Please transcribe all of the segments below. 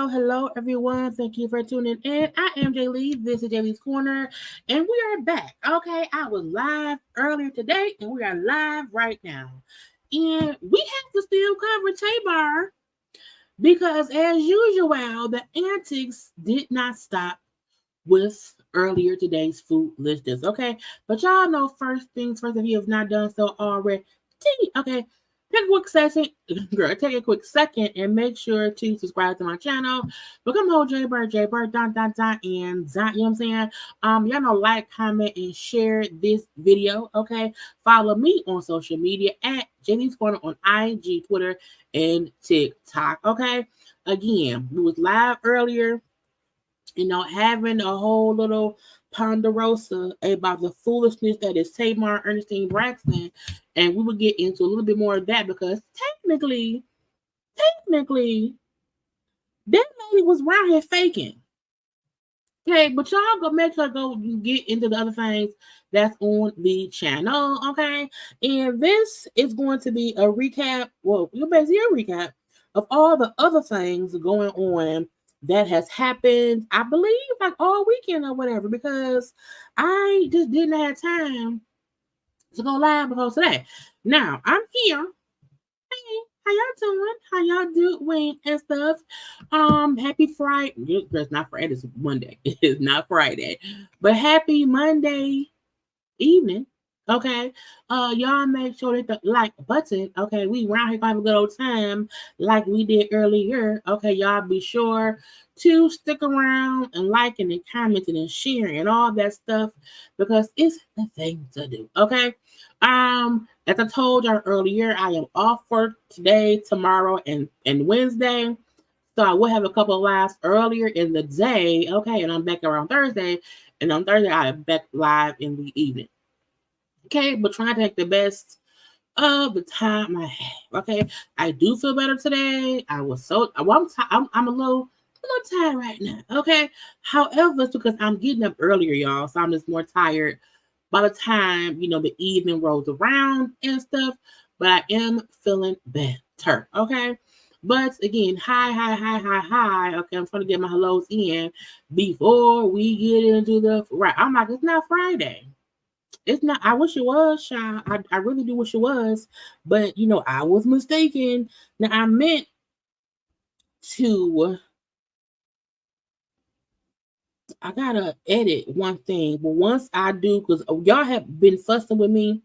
Hello, everyone. Thank you for tuning in. I am Jaylee. This is JayLeesCorner, and we are back. Okay, I was live earlier today, and we are live right now. And we have to still cover Tamar because, as usual, the antics did not stop with earlier today's food listings. Okay, but y'all know first things first. If you have not done so already, okay. Take a quick second, girl. Take a quick second and make sure to subscribe to my channel. Become a whole JayBird, and you know what I'm saying? Y'all know, like, comment, and share this video. Okay, follow me on social media at JayLeesCorner on IG, Twitter, and TikTok. Okay, again, we was live earlier. You know, having a whole little ponderosa about the foolishness that is Tamar, Ernestine, Braxton, and we will get into a little bit more of that because technically, that lady was around here faking. Okay, but y'all go make sure go get into the other things that's on the channel. Okay, and this is going to be a recap. Well, you're basically a recap of all the other things going on that has happened, I believe, like all weekend or whatever, because I just didn't have time to go live before today. Now I'm here. Hey, how y'all doing? How y'all doing and stuff? Happy Friday. It's not Friday, it's Monday. It's not Friday. But happy Monday evening. Okay, y'all make sure that the like button. Okay, we around here gonna have a good old time like we did earlier. Okay, y'all be sure to stick around and liking and commenting and sharing and all that stuff because it's the thing to do. Okay, as I told y'all earlier, I am off for today, tomorrow, and Wednesday. So I will have a couple of lives earlier in the day. Okay, and I'm back around Thursday, and on Thursday I am back live in the evening. Okay, but trying to take the best of the time I have. Okay, I do feel better today. I'm a little tired right now. Okay, however, it's because I'm getting up earlier, y'all, so I'm just more tired by the time the evening rolls around and stuff. But I am feeling better. Okay. But again, hi. Okay, I'm trying to get my hellos in before we get into the right. I'm like, it's not Friday. It's not. I wish it was, child. I really do wish it was, but I was mistaken. Now I meant to. I gotta edit one thing, but once I do, because y'all have been fussing with me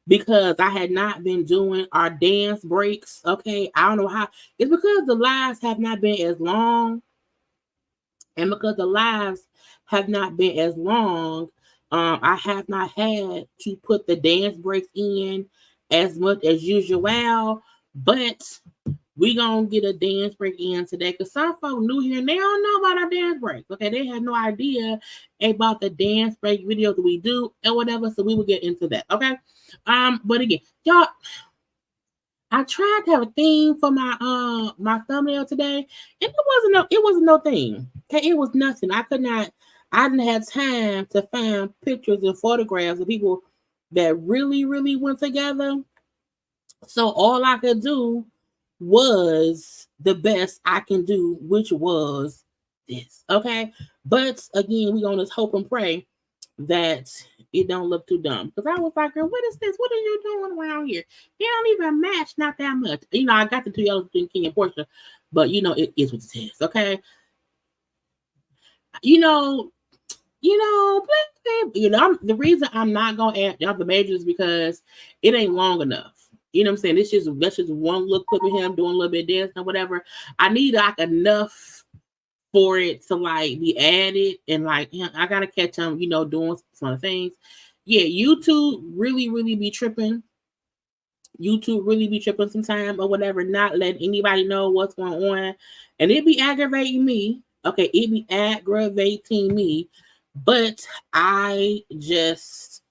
because I had not been doing our dance breaks. Okay, I don't know how. It's because the lives have not been as long And because the lives have not been as long, I have not had to put the dance breaks in as much as usual. But we gonna get a dance break in today because some folks new here and they don't know about our dance breaks. Okay, they have no idea about the dance break videos that we do and whatever. So we will get into that. Okay. But again, y'all, I tried to have a theme for my thumbnail today, and it wasn't no theme. Okay, it was nothing. I didn't have time to find pictures and photographs of people that really, really went together. So all I could do was the best I can do, which was this. Okay. But again, we gonna just hope and pray that it don't look too dumb. Because I was like, girl, what is this? What are you doing around here? You don't even match, not that much. I got the 2 yellows between King and Porsha, but it is what it is. Okay. You know, the reason I'm not gonna add y'all the majors is because it ain't long enough. You know what I'm saying? That's just one little clip of him doing a little bit of dancing or whatever. I need like enough for it to like be added and like I gotta catch him, doing some things. Yeah, YouTube really, really be tripping. YouTube really be tripping sometime or whatever, not letting anybody know what's going on. And it be aggravating me. Okay, it be aggravating me. But I just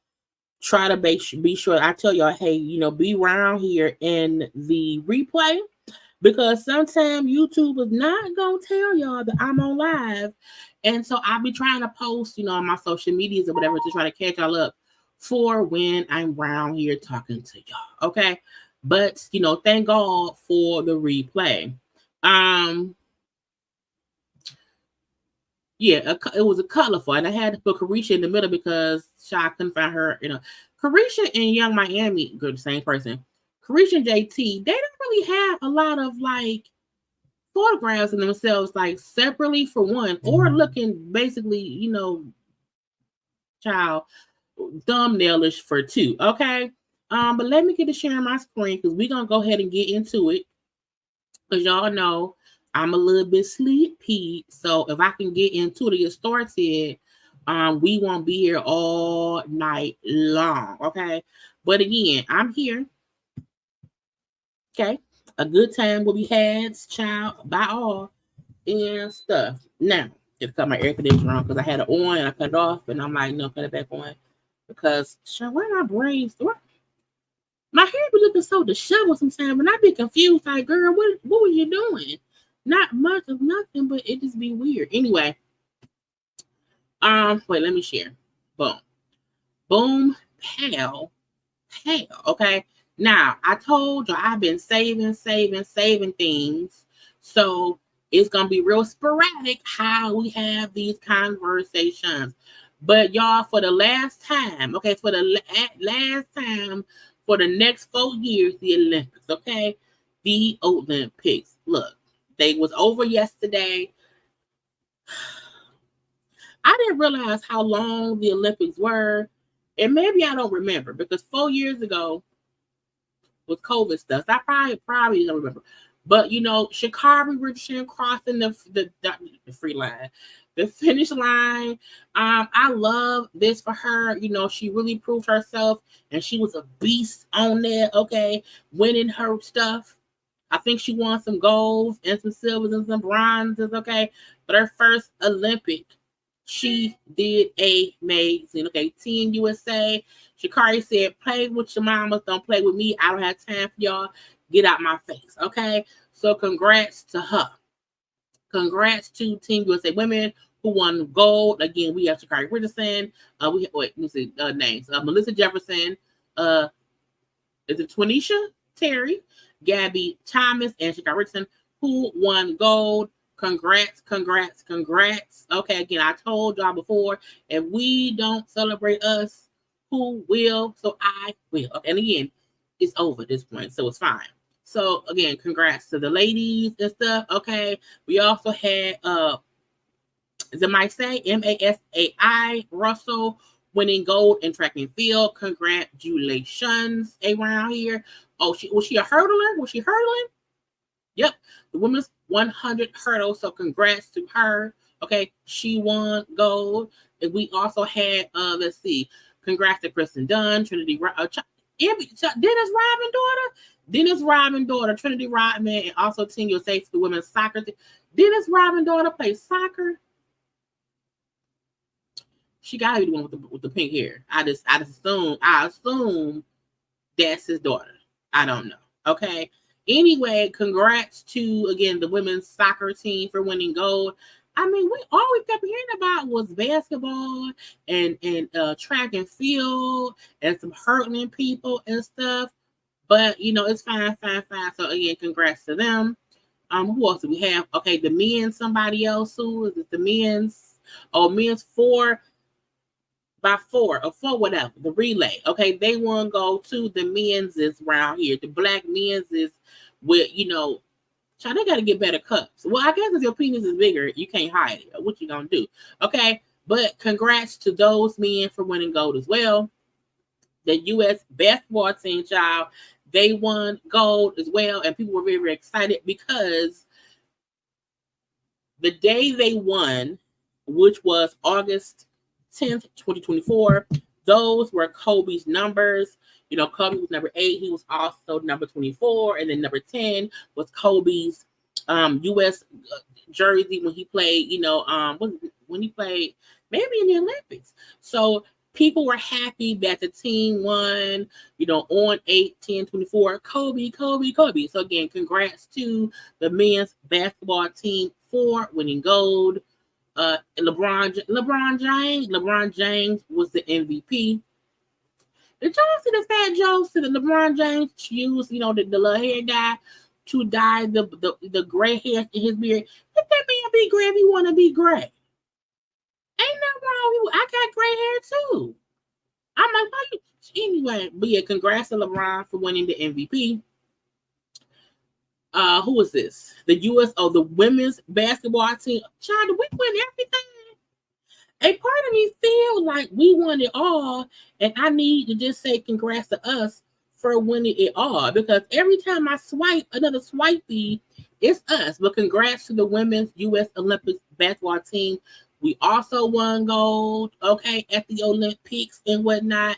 try to be sure I tell y'all, hey, be around here in the replay because sometimes YouTube is not gonna tell y'all that I'm on live, and so I'll be trying to post, on my social medias or whatever to try to catch y'all up for when I'm around here talking to y'all. Okay, but thank God for the replay. Yeah, it was a colorful, and I had to put Caresha in the middle because I couldn't find her. Caresha and Young Miami, good, same person. Caresha and JT, they don't really have a lot of like photographs of themselves, like separately for one, or looking basically, child thumbnailish for two. Okay, but let me get to sharing my screen because we're gonna go ahead and get into it because y'all know I'm a little bit sleepy, so if I can get into it, get started, we won't be here all night long, okay? But again, I'm here, okay? A good time will be had, child, by all, and stuff. Now, it's cut my air conditioner on because I had it on and I cut it off, and I'm like, no, put it back on because, child, where my brains? My hair be looking so disheveled sometimes, and I be confused, like, girl, what were you doing? Not much of nothing, but it just be weird. Anyway, wait, let me share. Boom. Boom, pow. Okay. Now, I told you I've been saving things. So it's gonna be real sporadic how we have these conversations. But y'all, for the last time, okay, for the last time for the next 4 years, the Olympics, okay? The Olympics. Look, they was over yesterday. I didn't realize how long the Olympics were. And maybe I don't remember because 4 years ago with COVID stuff, I probably don't remember. But Sha'Carri Richardson crossing the free line, the finish line. I love this for her. She really proved herself, and she was a beast on there. Okay, winning her stuff. I think she won some golds and some silvers and some bronzes. Okay, but her first Olympic, she did amazing. Okay, Team USA. Sha'Carri said, play with your mamas, don't play with me. I don't have time for y'all. Get out my face. Okay, so congrats to her. Congrats to Team USA women who won gold. Again, we have Sha'Carri Richardson. Let me see names. Melissa Jefferson. Is it Twanisha Terry, Gabby Thomas, and Sha'Carri Richardson who won gold. Congrats. Okay, again, I told y'all before, if we don't celebrate us, who will? So I will. Okay, and again, it's over at this point, so it's fine. So again, congrats to the ladies and stuff. Okay, we also had is it Masai, Masai Russell winning gold in track and field. Congratulations around here. Oh, was she a hurdler? Was she hurdling? Yep, the women's 100 hurdle. So congrats to her. Okay, she won gold. And we also had, let's see, congrats to Kristen Dunn, Trinity, Dennis Rodman daughter, Trinity Rodman, and also Team USA for the women's soccer team. Dennis Rodman daughter plays soccer. She gotta be the one with the pink hair. I assume that's his daughter. I don't know. Okay. Anyway, congrats to again the women's soccer team for winning gold. I mean, all we kept hearing about was basketball and track and field and some hurting people and stuff. But it's fine. So again, congrats to them. Who else do we have? Okay, the men, somebody else. Who is it? The men's 4x4 or 4 whatever, the relay. Okay, they want to go to the men's is around here. The black men's is with, child, they got to get better cups. Well, I guess if your penis is bigger, you can't hide it. What you gonna do? Okay, but congrats to those men for winning gold as well. The U.S. basketball team, child, they won gold as well, and people were very, very excited because the day they won, which was August 10th, 2024, those were Kobe's numbers. Kobe was number 8. He was also number 24, and then number 10 was Kobe's U.S. jersey when he played. When he played maybe in the Olympics. So people were happy that the team won. On 8/10/24, Kobe. So again, congrats to the men's basketball team for winning gold. LeBron James was the MVP. Did y'all see the fat jokes that LeBron James used, the little hair guy to dye the gray hair in his beard? Let that man be gray if he want to be gray. Ain't nothing wrong with you. I got gray hair too. I'm like, why you? Anyway, but yeah, congrats to LeBron for winning the MVP. Who is this? The the women's basketball team. Child, did we win everything? A part of me feel like we won it all, and I need to just say congrats to us for winning it all, because every time I swipe another swipey, it's us. But congrats to the women's U.S. Olympic basketball team. We also won gold, okay, at the Olympics and whatnot.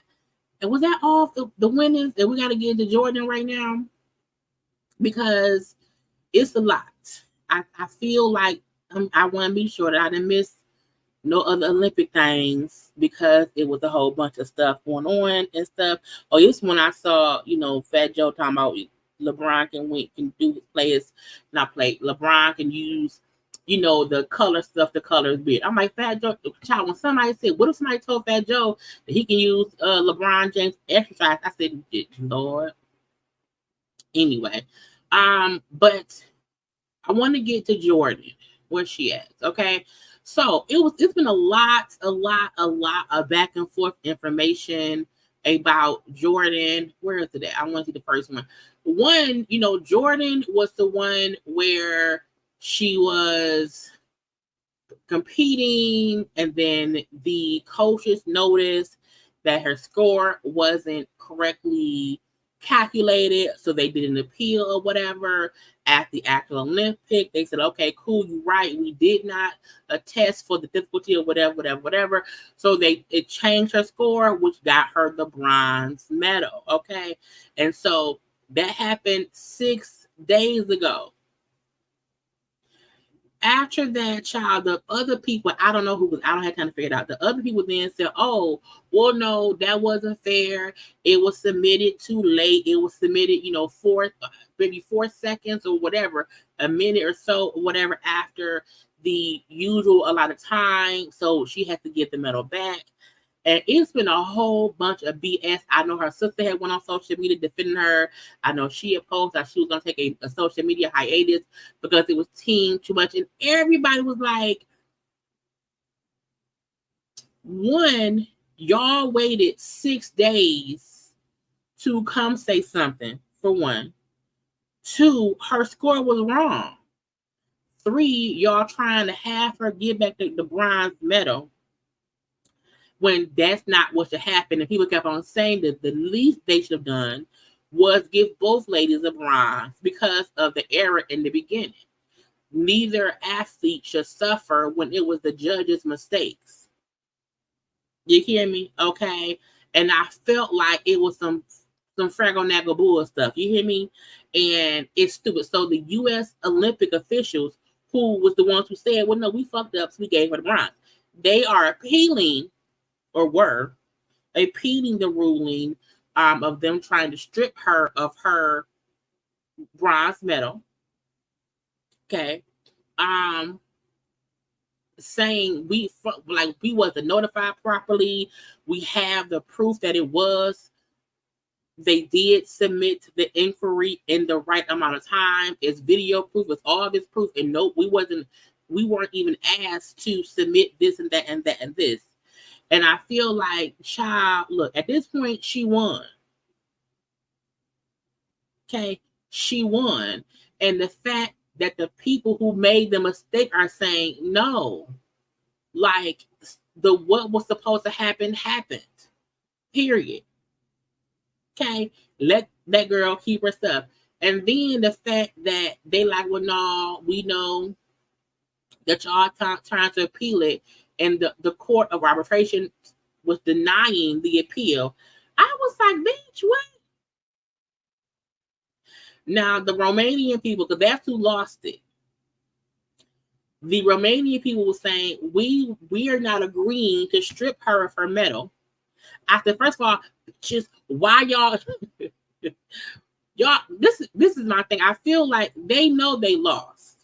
And was that all the winners? And we got to get into Jordan right now, because it's a lot. I feel like I want to be sure that I didn't miss no other Olympic things, because it was a whole bunch of stuff going on and stuff. Oh, this one I saw, Fat Joe talking about LeBron LeBron can use, the color stuff, the colors bit. I'm like, Fat Joe, child, when somebody said, what if somebody told Fat Joe that he can use LeBron James exercise? I said, Lord. Anyway, but I want to get to Jordan, where she at, okay? So it's been a lot of back and forth information about Jordan. Where is it at? I want to see the first one. Jordan was the one where she was competing, and then the coaches noticed that her score wasn't correctly calculated, so they did an appeal or whatever at the actual Olympic. They said, okay, cool, you're right, we did not attest for the difficulty or whatever. So it changed her score, which got her the bronze medal. Okay, and so that happened 6 days ago. After that, child, the other people, I don't know who was, I don't have time to figure it out. The other people then said, oh, well, no, that wasn't fair. It was submitted too late. It was submitted, maybe 4 seconds or whatever, a minute or so, or whatever, after the usual a lot of time. So she had to get the medal back. And it's been a whole bunch of BS. I know her sister had went on social media defending her. I know she had posted that she was going to take a social media hiatus because it was team too much. And everybody was like, one, y'all waited 6 days to come say something, for one. 2, her score was wrong. 3, y'all trying to have her give back the bronze medal, when that's not what should happen. And people kept on saying that the least they should have done was give both ladies a bronze because of the error in the beginning. neither athlete should suffer when it was the judge's mistakes. You hear me? Okay. And I felt like it was some Fraggle Naggle Bull stuff. You hear me? And it's stupid. So the U.S. Olympic officials, who was the ones who said, well, no, we fucked up, so we gave her the bronze. They are appealing, or were appealing the ruling of them trying to strip her of her bronze medal. Okay. Saying we wasn't notified properly. We have the proof that it was. They did submit the inquiry in the right amount of time. It's video proof. It's all this proof. And no, we weren't even asked to submit this and that and that and this. And I feel like, child, look, at this point, she won. Okay, she won. And the fact that the people who made the mistake are saying no, like what was supposed to happen happened. Period. Okay, let that girl keep her stuff. And then the fact that they like, well, no, we know that y'all trying to appeal it, and the court of arbitration was denying the appeal. I was like, bitch, what? Now, the Romanian people, because that's who lost it. The Romanian people were saying, we are not agreeing to strip her of her medal. I said, first of all, just why y'all this is my thing. I feel like they know they lost.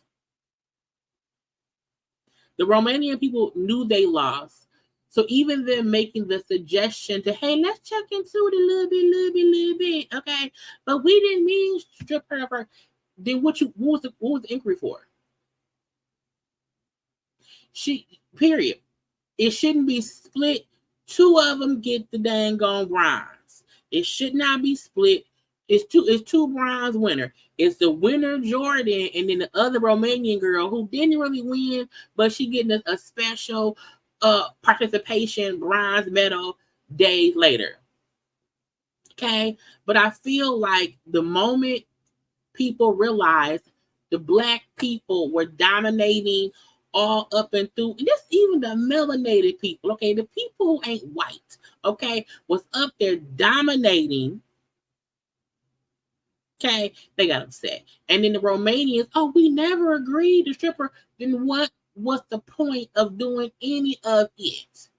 The Romanian people knew they lost. So even them making the suggestion to, hey, let's check into it a little bit, okay? But we didn't mean strip her of her. Then what was the inquiry for? Period. It shouldn't be split. Two of them get the dang on bronze. It should not be split. It's two bronze winner. It's the winner, Jordan, and then the other Romanian girl who didn't really win, but she getting a special participation bronze medal days later. Okay, but I feel like the moment people realized the black people were dominating all up and through, and this even the melanated people, okay, the people who ain't white, okay, was up there dominating. Okay, they got upset. And then the Romanians, oh, we never agreed to strip her. Then what was the point of doing any of it?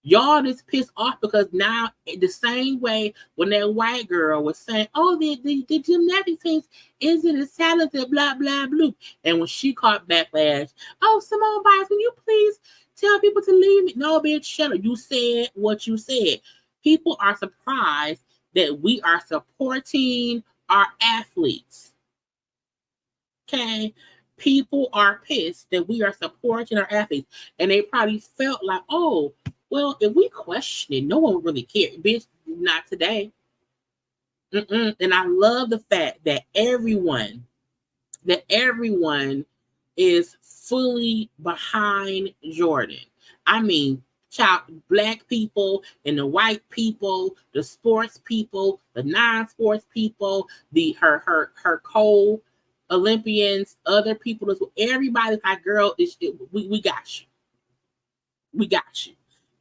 Y'all just pissed off because now the same way when that white girl was saying, oh, the gymnastics team isn't as talented, blah, blah, blah. And when she caught backlash, oh, Simone Biles, can you please tell people to leave me? No, bitch, shut up. You said what you said. People are surprised that we are supporting our athletes. Okay? People are pissed that we are supporting our athletes. And they probably felt like, oh, well, if we question it, no one would really care. Bitch, not today. And I love the fact that everyone is fully behind Jordan. I mean, black people and the white people, the sports people, the non-sports people, her co-Olympians, other people, everybody's like, girl, we got you. We got you.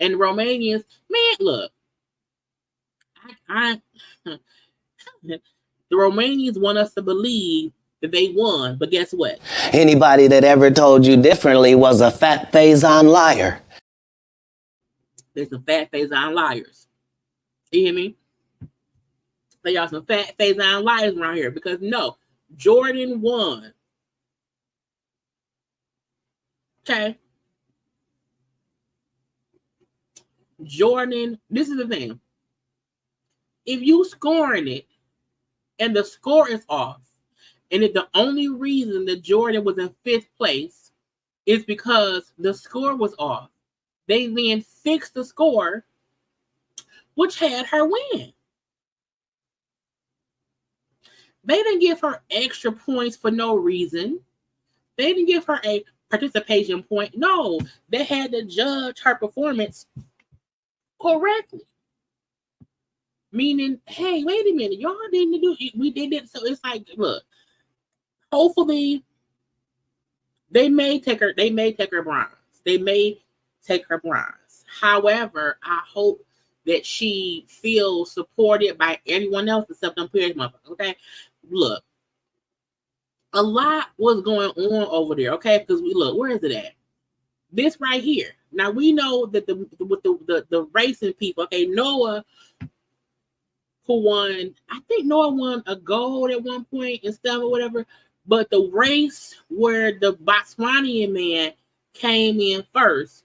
And Romanians, man, look, the Romanians want us to believe that they won, but guess what? Anybody that ever told you differently was a fat faison liar. There's some fat faison liars. You hear me? They are some fat faison liars around here because no, Jordan won. Okay. Jordan, this is the thing. If you scoring it and the score is off, and if the only reason that Jordan was in 5th place is because the score was off, they then fixed the score, which had her win. They didn't give her extra points for no reason. They didn't give her a participation point. No, they had to judge her performance correctly. Meaning, hey, wait a minute, y'all didn't do it. We did it. So it's like, look, hopefully They may take her bronze. They may take her bronze. However, I hope that she feels supported by everyone else except them period motherfuckers. Okay, look, a lot was going on over there. Okay, because we look, where is it at? This right here. Now we know that the racing people. Okay, Noah, who won? I think Noah won a gold at one point and stuff or whatever. But the race where the Botswanian man came in first,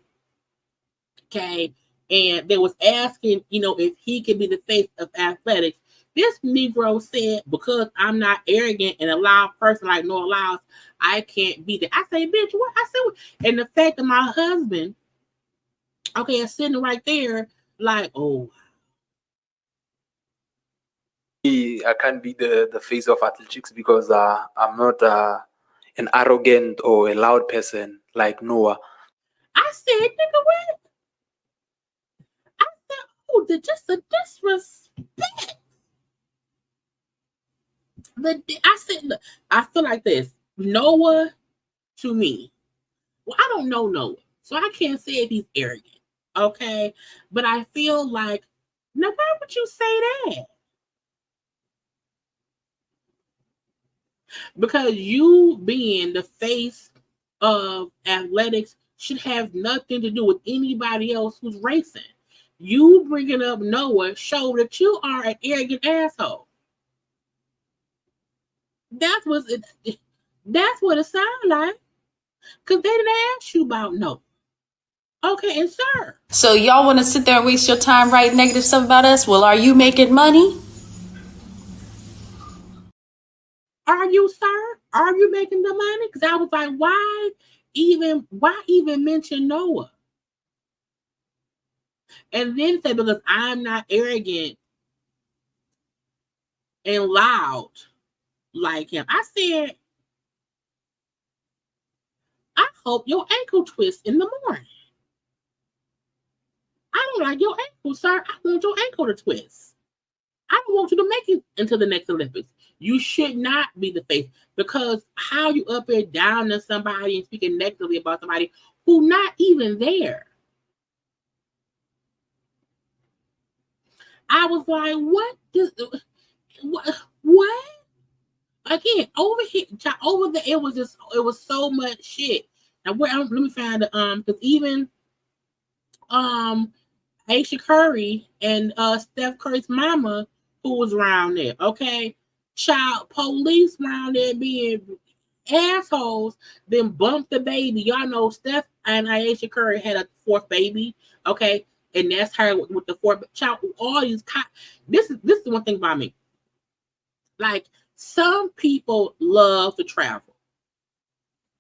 okay, and they was asking, if he could be the face of athletics. This Negro said, because I'm not arrogant and a loud person like Noah Lyles, I can't be that. I say, bitch, what? I said, and the fact that my husband, okay, is sitting right there, like, oh. I can't be the face of athletics because I'm not an arrogant or a loud person like Noah. I said, nigga, what? I said, oh, just a disrespect. I said, look, I feel like this. Noah, to me, well, I don't know Noah, so I can't say if he's arrogant, okay? But I feel like, now why would you say that? Because you being the face of athletics should have nothing to do with anybody else who's racing. You bringing up Noah show that you are an arrogant asshole. That's what it sounds like. Because they didn't ask you about Noah. Okay, and sir. So y'all want to sit there and waste your time writing negative stuff about us? Well, are you making money? Are you, sir? Are you making the money? Because I was like, why even mention Noah? And then say, because I'm not arrogant and loud like him. I said, I hope your ankle twists in the morning. I don't like your ankle, sir. I want your ankle to twist. I don't want you to make it into the next Olympics. You should not be the face, because how you up there down to somebody and speaking negatively about somebody who not even there. I was like, what? Again, over there, it was so much shit. Now, let me find the because even Aisha Curry and Steph Curry's mama, who was around there, okay, child police around there being assholes, then bumped the baby. Y'all know Steph and Aisha Curry had a fourth baby, okay, and that's her with the fourth child. All these this is the one thing about me. Like, some people love to travel.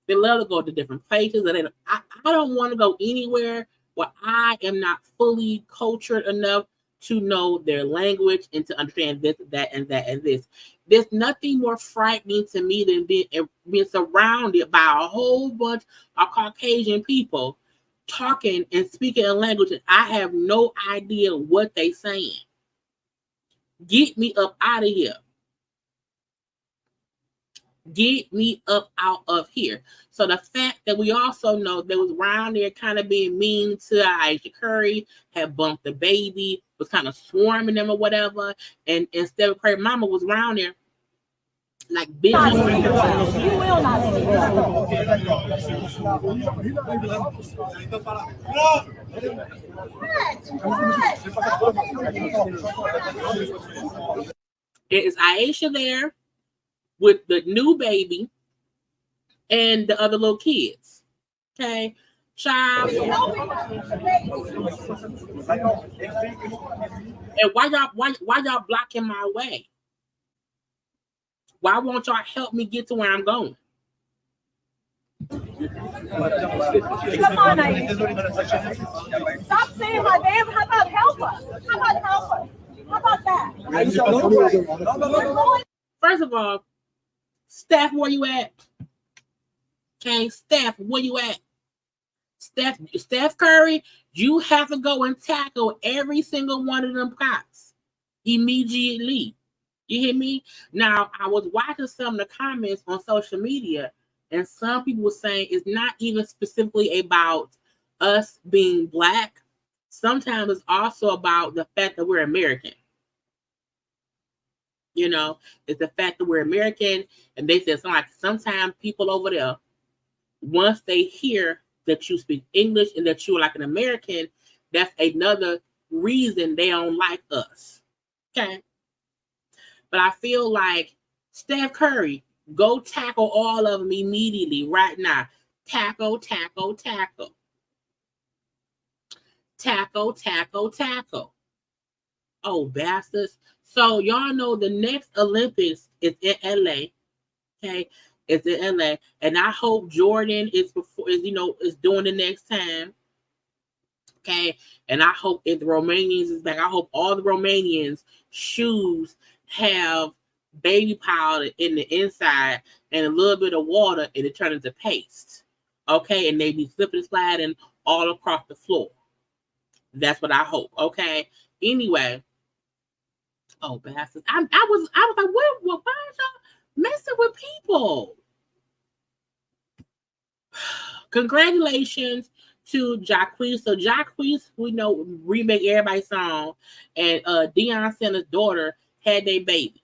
They love to go to different places, and I don't want to go anywhere where I am not fully cultured enough to know their language and to understand this, that, and this. There's nothing more frightening to me than being surrounded by a whole bunch of Caucasian people talking and speaking a language that I have no idea what they're saying. Get me up out of here. Get me up out of here. So the fact that we also know they was around there kind of being mean to Aisha Curry, had bumped the baby, was kind of swarming them or whatever, and instead of Curry mama was around there like bitches. You will not Is Aisha there with the new baby and the other little kids? Okay, child. And why y'all blocking my way? Why won't y'all help me get to where I'm going? Come on, stop saying my name. How about help us? How about that? First of all, Steph, where you at? Okay, Steph, where you at? Steph Curry, you have to go and tackle every single one of them cops immediately. You hear me? Now, I was watching some of the comments on social media, And some people were saying it's not even specifically about us being Black. Sometimes it's also about the fact that we're American. You know, it's the fact that we're American. And they said something like sometimes people over there, once they hear that you speak English and that you're like an American, that's another reason they don't like us. Okay. But I feel like Steph Curry, go tackle all of them immediately right now. Tackle, tackle, tackle. Tackle, tackle, tackle. Oh, bastards. So y'all know the next Olympics is in LA. Okay. It's in LA. And I hope Jordan is doing the next time. Okay. And I hope if the Romanians is back, I hope all the Romanians shoes have baby powder in the inside and a little bit of water and it turns into paste. Okay. And they be slipping and sliding all across the floor. That's what I hope. Okay. Anyway. Oh, bastards. I was like, why are y'all messing with people? Congratulations to Jacquees. So Jacquees, we know, remake everybody's song, and Deion Sanders' daughter had their baby.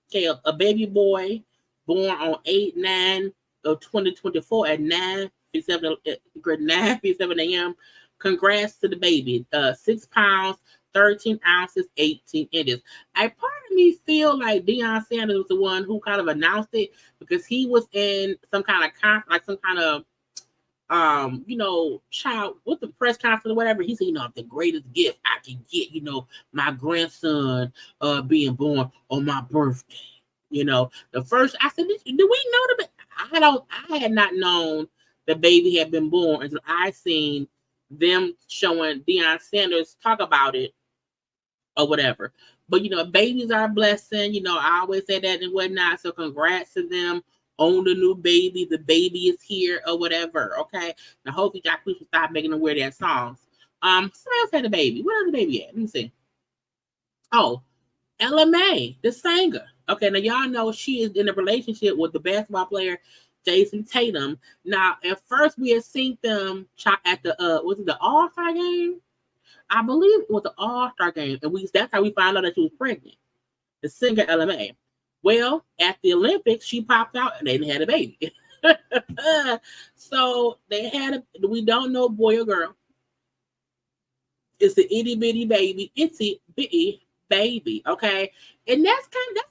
Okay, a baby boy born on 8/9 of 2024 at 9:57 a.m. Congrats to the baby. 6 pounds, 13 ounces, 18 inches. Part of me feel like Deion Sanders was the one who kind of announced it because he was in some kind of conference, like some kind of child with the press conference or whatever. He said, the greatest gift I can get, my grandson being born on my birthday. The first I said, do we know the I had not known the baby had been born until I seen them showing Deion Sanders talk about it or whatever. But babies are a blessing. I always say that and whatnot. So congrats to them on the new baby. The baby is here or whatever. Okay. Now hopefully Jacquees will stop making them wear their songs. Somebody else had a baby. Where's the baby at? Let me see. Oh, Ella May, the singer. Okay, now y'all know she is in a relationship with the basketball player Jason Tatum. Now, at first we had seen them at the was it the All-Star game? I believe it was the All-Star game, and that's how we found out that she was pregnant. The singer Ella May. Well, at the Olympics, she popped out and they had a baby. So they had we don't know boy or girl. It's the itty bitty baby, itsy bitty baby. Okay, and that's how you announce.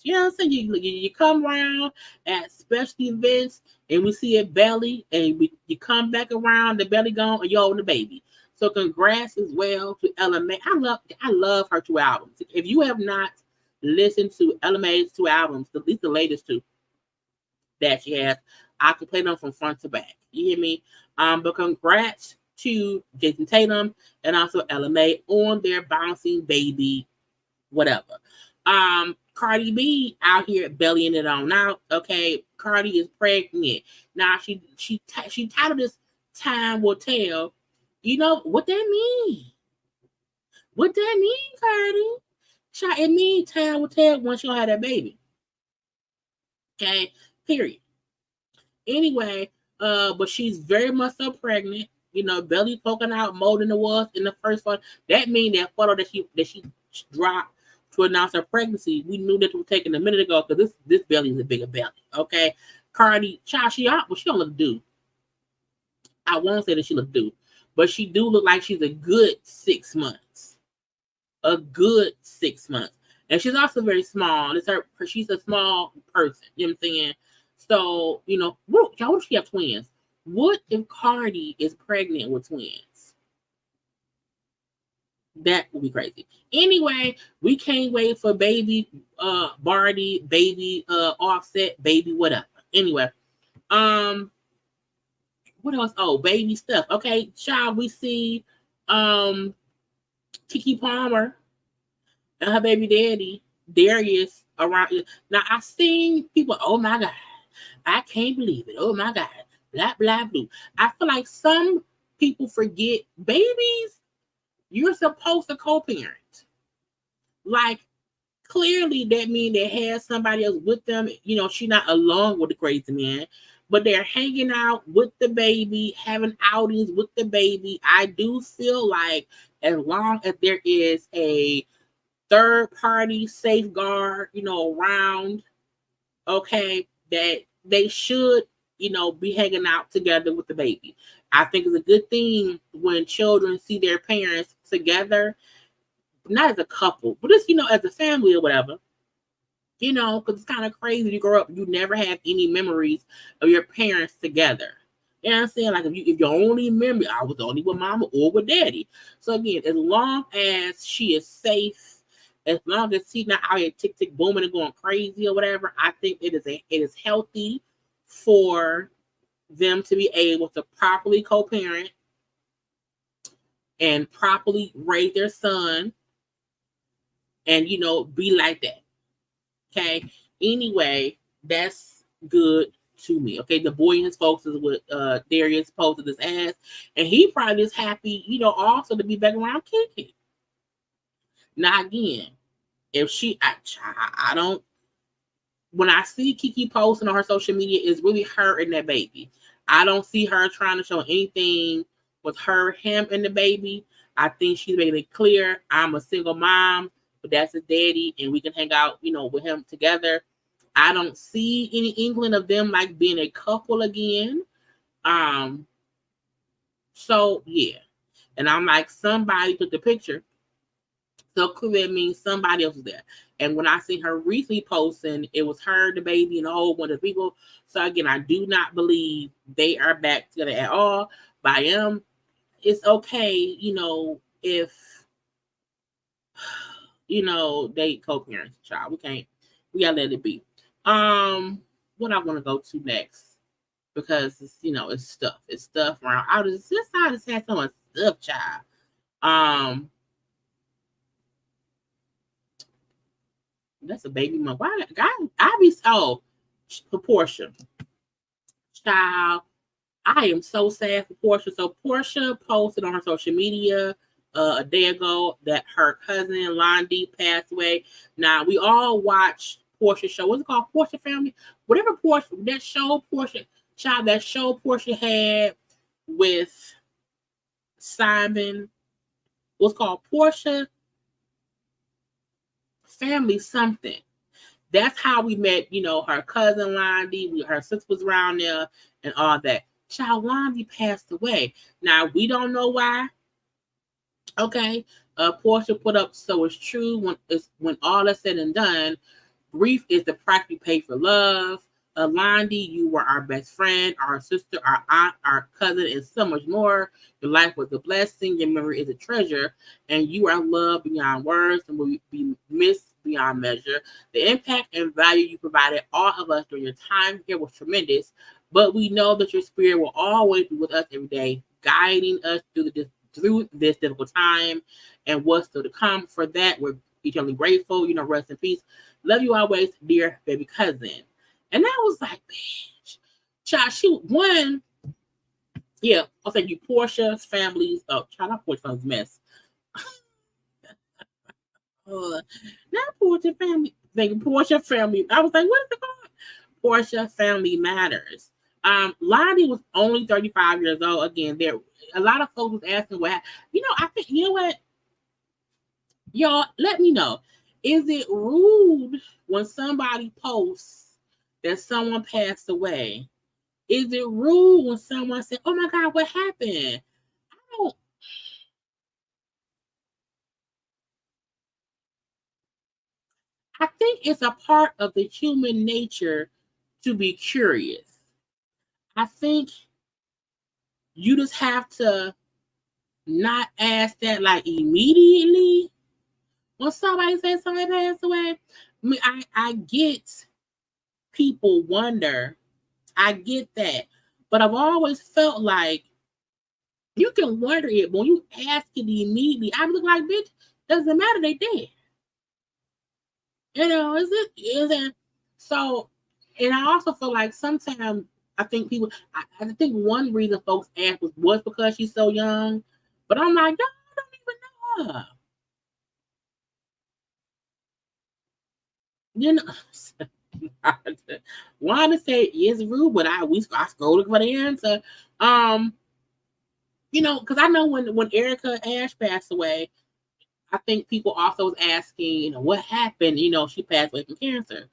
You know what I'm saying? You come around at special events and we see a belly, and you come back around, the belly gone, and you own the baby. So congrats as well to Ella May. I love her 2 albums. If you have not listened to Ella May's 2 albums, at least the latest 2 that she has, I can play them from front to back. You hear me? But congrats to Jason Tatum and also Ella May on their bouncing baby, whatever. Cardi B out here bellying it on out. Okay, Cardi is pregnant now. She titled this "Time Will Tell." You know what that mean? What that mean, Cardi? It means time will tell once you have that baby. Okay, period. Anyway, but she's very much so pregnant. Belly poking out more than it was in the first one. That means that photo that she dropped to announce her pregnancy, we knew that was taken a minute ago because this belly is a bigger belly. Okay, Cardi, child, she don't look due. I won't say that she look due, but she do look like she's a good 6 months. A good 6 months. And she's also very small. She's a small person. You know what I'm saying? So, what if she have twins? What if Cardi is pregnant with twins? That would be crazy. Anyway, we can't wait for baby Barty, baby Offset, baby whatever. Anyway, what else? Oh, baby stuff. Okay, child, we see Keke Palmer and her baby daddy Darius around. Now I seen people, oh my God, I can't believe it. Oh my God, blah blah blah. I feel like some people forget babies, you're supposed to co-parent. Like clearly that means they had somebody else with them. You know, she's not alone with the crazy man, but they're hanging out with the baby, having outings with the baby. I do feel like as long as there is a third party safeguard, you know, around, okay, that they should, you know, be hanging out together with the baby. I think it's a good thing when children see their parents together, not as a couple, but just, you know, as a family or whatever. You know, because it's kind of crazy. You grow up, you never have any memories of your parents together. You know what I'm saying? Like if your only memory, I was only with mama or with daddy. So again, as long as she is safe, as long as she's not out here tick tick booming and going crazy or whatever, I think it is healthy for them to be able to properly co-parent and properly raise their son, and you know, be like that. Okay. Anyway, that's good to me. Okay. The boy and his folks is with Darius posted his ass, and he probably is happy, you know, also to be back around Keke. Now again, if I don't, when I see Keke posting on her social media, it's really her and that baby. I don't see her trying to show anything with her, him, and the baby. I think she's making it clear, I'm a single mom, but that's his daddy, and we can hang out, you know, with him together. I don't see any inkling of them like being a couple again. So yeah. And I'm like, somebody took the picture. So clearly it means somebody else was there. And when I see her recently posting, it was her, the baby, and a whole bunch of people. So again, I do not believe they are back together at all. But it's okay, you know, if you know they co-parents child. We gotta let it be. What I want to go to next, because it's, you know, it's stuff around. I just had so much stuff, child. That's a baby mom. Why I be so for Porsha, child? I am so sad for Porsha. So Porsha posted on her social media a day ago that her cousin Londi passed away. Now we all watch Porsha show. What's it called? Porsha Family. Whatever Porsha, that show Porsha, child, that show Porsha had with Simon was called Porsha Family something. That's how we met, you know, her cousin Londi. Her sister was around there and all that. Child, Londi passed away. Now we don't know why. Okay. Porsha put up, so it's true when all is said and done. Grief is the price we pay for love. Londi, you were our best friend, our sister, our aunt, our cousin, and so much more. Your life was a blessing. Your memory is a treasure, and you are loved beyond words and will be missed beyond measure. The impact and value you provided all of us during your time here was tremendous, but we know that your spirit will always be with us every day, guiding us through this difficult time and what's still to come. For that, we're eternally grateful. You know, rest in peace. Love you always, dear baby cousin. And that was like, bitch. Child, she won. Yeah, I'll thank you. Porsha's family's, child, not Porsha's family's mess. Not Porsha family. Thank you, Porsha family. I was like, what is it called? Porsha Family Matters. Lottie was only 35 years old. Again, there a lot of folks was asking what happened. You know, I think, you know what? Y'all, let me know. Is it rude when somebody posts that someone passed away? Is it rude when someone said, oh my God, what happened? I think it's a part of the human nature to be curious. I think you just have to not ask that like immediately when somebody says somebody passed away. I mean, I get people wonder. I get that. But I've always felt like you can wonder it, but when you ask it immediately, I look like, bitch, doesn't matter, they dead. You know, is it? So, and I also feel like sometimes I think people, I think one reason folks ask was because she's so young, but I'm like, no, I don't even know her. you know, want to say it's rude, but I scrolled for the answer. You know, because I know when Erica Ash passed away, I think people also was asking, you know, what happened? You know, she passed away from cancer.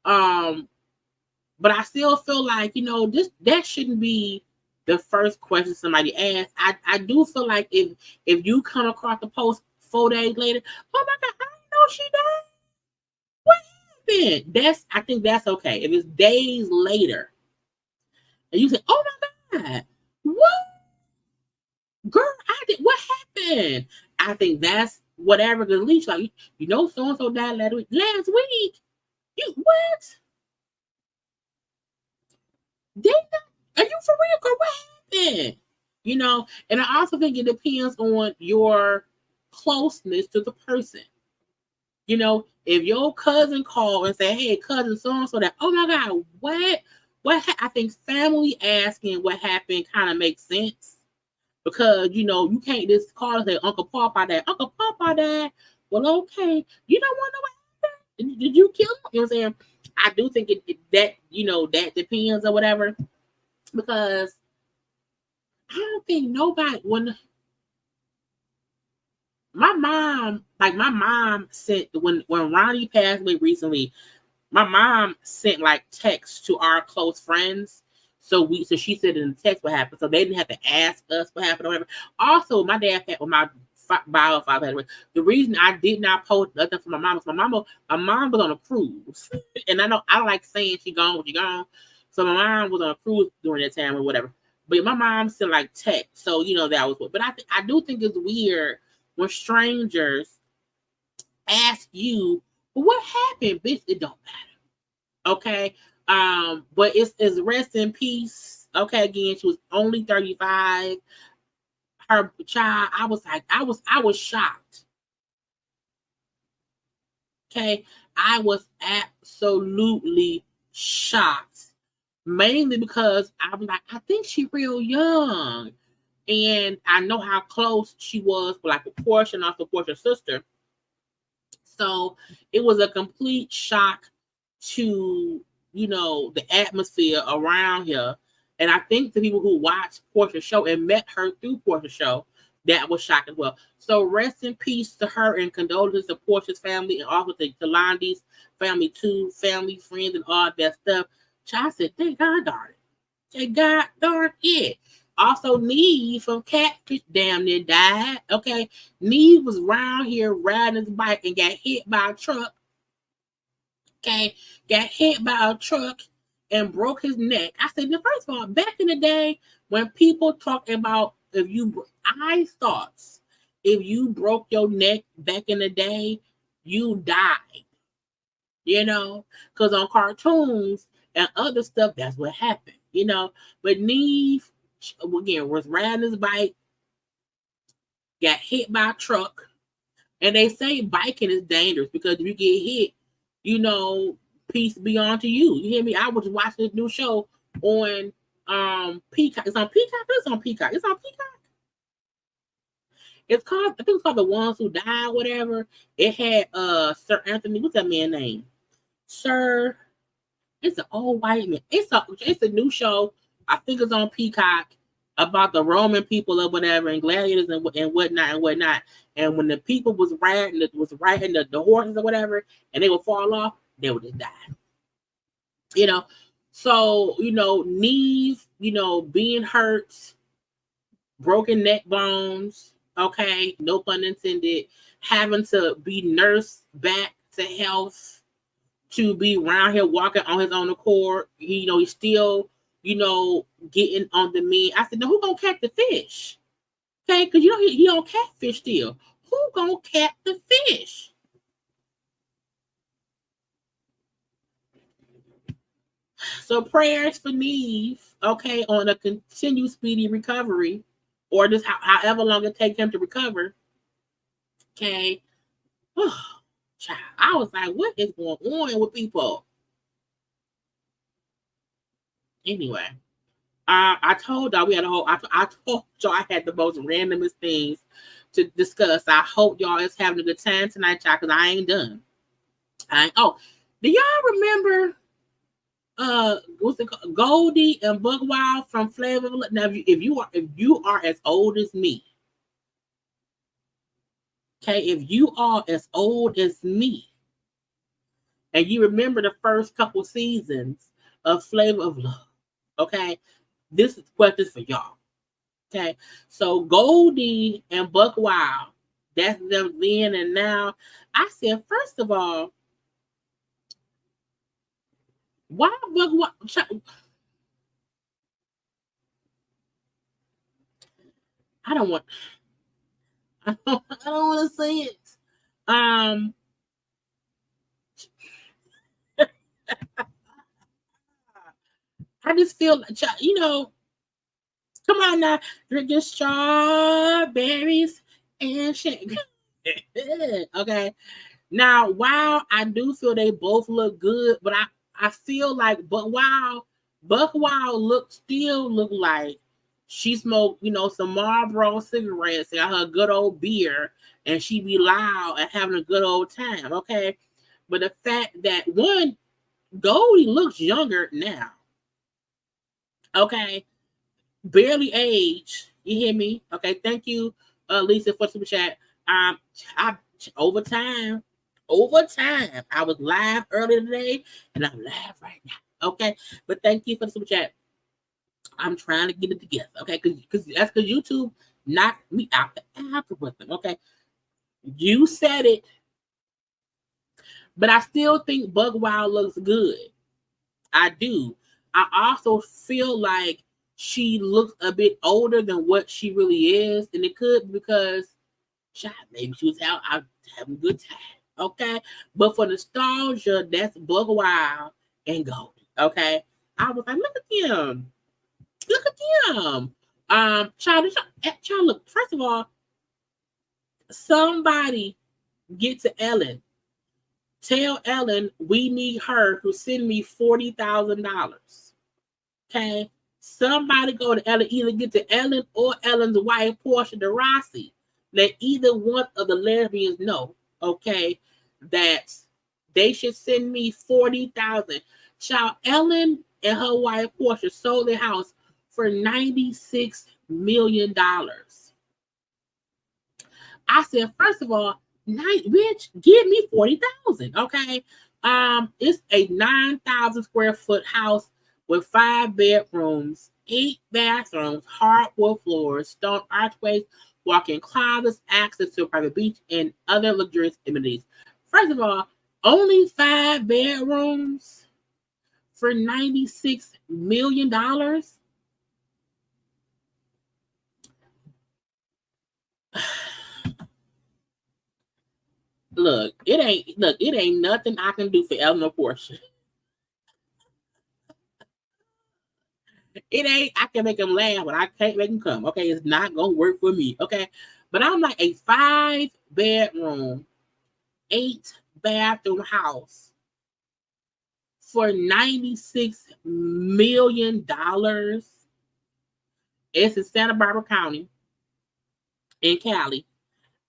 But I still feel like, you know, that shouldn't be the first question somebody asks. I do feel like if you come across the post 4 days later, oh my God, I didn't know she died. What happened? I think that's okay. If it's days later and you say, oh my God, what? Girl, what happened? I think that's whatever, because at least like you know so-and-so died last week. You what? Are you for real? Girl, what happened? You know, and I also think it depends on your closeness to the person. You know, if your cousin called and say, hey, cousin so-and-so that, oh my God, what? I think family asking what happened kind of makes sense. Because, you know, you can't just call and say, Uncle Papa died. Uncle Papa died. Well, okay. You don't want to know what happened? Did you kill him? You know what I'm saying? I do think that, you know, that depends or whatever. Because I don't think nobody, when my mom sent, when Ronnie passed away recently, my mom sent like texts to our close friends. So she said in the text what happened. So they didn't have to ask us what happened or whatever. Also, my dad had, well, my bio father had, the reason I did not post nothing for my mom was my mom was on a cruise. And I don't like saying she gone when she gone. So my mom was on a cruise during that time or whatever. But my mom sent like text. So, you know, that was what. But I do think it's weird when strangers ask you, well, what happened, bitch? It don't matter. Okay. But it's rest in peace. Okay, again, she was only 35. Her child, I was shocked. Okay, I was absolutely shocked. Mainly because I'm like, I think she's real young. And I know how close she was with like Porsha and also Porsha's sister. So it was a complete shock to, you know, the atmosphere around here. And I think the people who watched Porsha's show and met her through Porsha's show, that was shocking as well. So rest in peace to her and condolences to Porsha's family and also to Londy's family too, family, friends, and all that stuff. Child said, thank God darn it. Thank God darn it. Also, Neve from Catfish damn near died. Okay. Neve was around here riding his bike and got hit by a truck. Okay. Got hit by a truck and broke his neck. I said, first of all, back in the day, when people talk about if you broke your neck back in the day, you died. You know, because on cartoons and other stuff, that's what happened. You know, but Neve, again, was riding his bike, got hit by a truck, and they say biking is dangerous because if you get hit, you know, peace be unto you. You hear me? I was watching this new show on Peacock. It's on Peacock. It's on Peacock. It's on Peacock. It's called, I think it's called The Ones Who Die, whatever. It had Sir Anthony. What's that man's name? Sir. It's an old white man. It's a new show. I think it's on Peacock about the Roman people or whatever and gladiators and whatnot. And when the people was riding the horses or whatever, and they would fall off, they would just die. You know, so you know, knees, you know, being hurt, broken neck bones. Okay, no pun intended. Having to be nursed back to health, to be around here walking on his own accord. He's still, getting on the mend. I said, no, who gonna catch the fish? Okay, because he don't catfish still. Who gonna catch the fish? So prayers for Neve, okay, on a continued speedy recovery, or just however long it takes him to recover. Okay. Oh, child, I was like, what is going on with people? Anyway, I told y'all we had a whole. I told y'all I had the most randomest things to discuss. I hope y'all is having a good time tonight, y'all, because I ain't done. Do y'all remember what's it called? Goldie and Buckwild from Flavor of Love? Now, if you are as old as me, okay, if you are as old as me, and you remember the first couple seasons of Flavor of Love, okay, this is questions for y'all. Okay, so Goldie and Buckwild, that's them then and now. I said, first of all, why Buckwild? I don't want to say it. I just feel like, come on now, drinking strawberries and shit. Okay. Now, while I do feel they both look good, but I feel like, Buckwild still look like she smoked, some Marlboro cigarettes and her good old beer, and she be loud and having a good old time, okay? But the fact that, one, Goldie looks younger now, okay? Barely age. You hear me? Okay, thank you, Lisa, for super chat. Over time, I was live earlier today, and I'm live right now. Okay, but thank you for the super chat. I'm trying to get it together. Okay, because YouTube knocked me out the algorithm. Okay, you said it, but I still think Buckwild looks good. I do. I also feel like she looks a bit older than what she really is, and it could be because maybe she was out having a good time. Okay, but for nostalgia, that's Buckwild and Goldie. Okay, I was like, look at them. Child, look. First of all, somebody get to Ellen. Tell Ellen we need her to send me $40,000. Okay, somebody go to Ellen. Either get to Ellen or Ellen's wife, Porsha DeRossi. Let either one of the lesbians know, okay, that they should send me $40,000. Child, Ellen and her wife Porsha sold their house for $96 million. I said, first of all, bitch, give me $40,000. Okay. It's a 9,000 square foot house with 5 bedrooms, 8 bathrooms, hardwood floors, stone archways, walk-in closets, access to a private beach, and other luxurious amenities. First of all, only 5 bedrooms for $96 million. Look, it ain't nothing I can do for Ellen or Porsha. It ain't, I can make them laugh, but I can't make them come. Okay, it's not gonna work for me. Okay, but I'm like a 5 bedroom, 8 bathroom house for $96 million. It's in Santa Barbara County in Cali.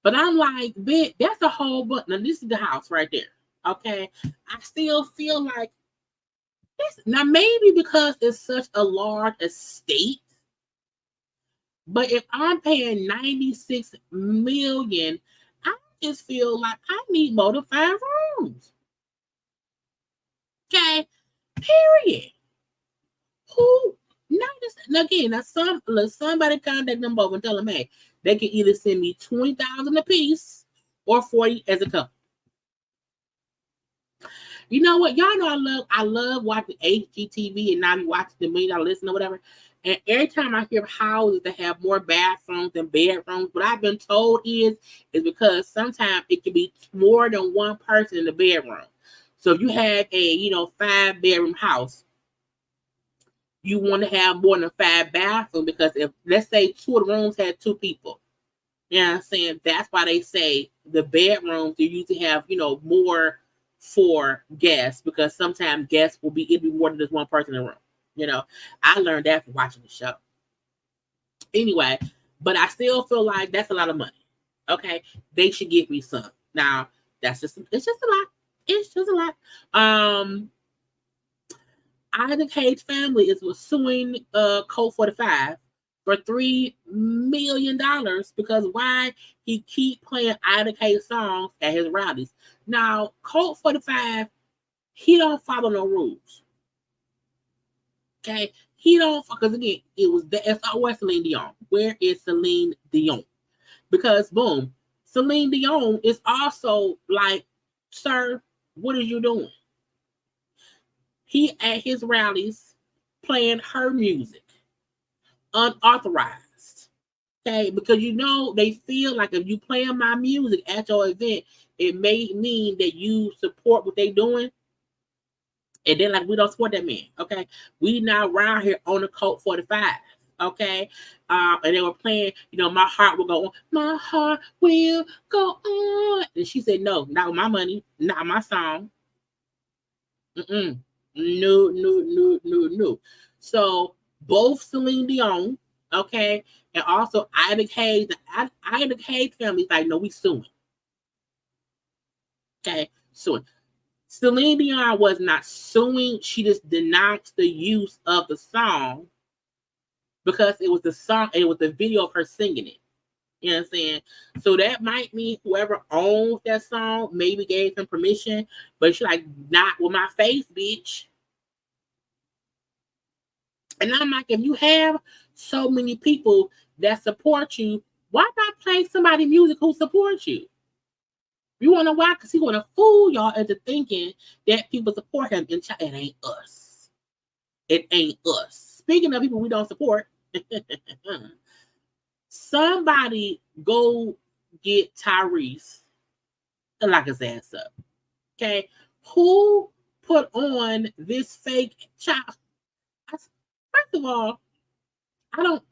But I'm like, bitch, that's a whole bunch. Now, this is the house right there. Okay. I still feel like this. Now, maybe because it's such a large estate. But if I'm paying $96 million, I just feel like I need more than 5 rooms. Okay. Period. Who? Now, somebody contact them both and tell them, hey, they can either send me $20,000 a piece or 40 as a couple. You know what? Y'all know I love watching HGTV and not watching the $1 Million Listen or whatever. And every time I hear houses that have more bathrooms than bedrooms, what I've been told is because sometimes it can be more than one person in the bedroom. So if you have a 5 bedroom house, you want to have more than 5 bathrooms, because if, let's say, 2 of the rooms had 2 people, you know what I'm saying? That's why they say the bedrooms, you usually have, more for guests, because sometimes guests it'll be more than just one person in the room. I learned that from watching the show. Anyway, but I still feel like that's a lot of money. Okay, they should give me some. Now, it's just a lot. It's just a lot. Ida Cage family is suing Code 45 for $3 million because why he keep playing Ida Cage songs at his rallies. Now, Code 45, he don't follow no rules. Okay? He don't, because again, it's always Celine Dion. Where is Celine Dion? Because boom, Celine Dion is also like, sir, what are you doing? He at his rallies playing her music unauthorized. Okay, because you know they feel like if you playing my music at your event, it may mean that you support what they doing. And they're like, we don't support that man. Okay, we now around here on the Code 45. Okay, and they were playing, you know, my heart will go on, my heart will go on. And she said, no, not with my money, not my song. No. So both Celine Dion, okay, and also Ida Cage, the Ida Cage family is like, no, we suing. Okay, suing. Celine Dion was not suing. She just denounced the use of the song because it was the song, it was the video of her singing it. You know what I'm saying? So that might mean whoever owns that song maybe gave him permission, but she's like, not with my face, bitch. And I'm like, if you have so many people that support you, why not play somebody's music who supports you? You want to know why? Because he want to fool y'all into thinking that people support him. And it ain't us. It ain't us. Speaking of people we don't support, somebody go get Tyrese and lock his ass up. Okay? Who put on this fake child? First of all, I don't.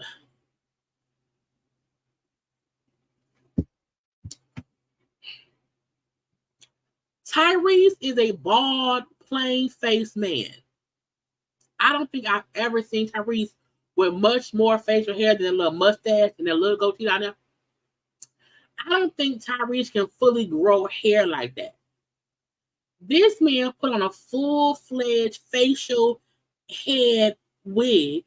Tyrese is a bald, plain-faced man. I don't think I've ever seen Tyrese with much more facial hair than a little mustache and a little goatee on there. I don't think Tyrese can fully grow hair like that. This man put on a full-fledged facial head wig.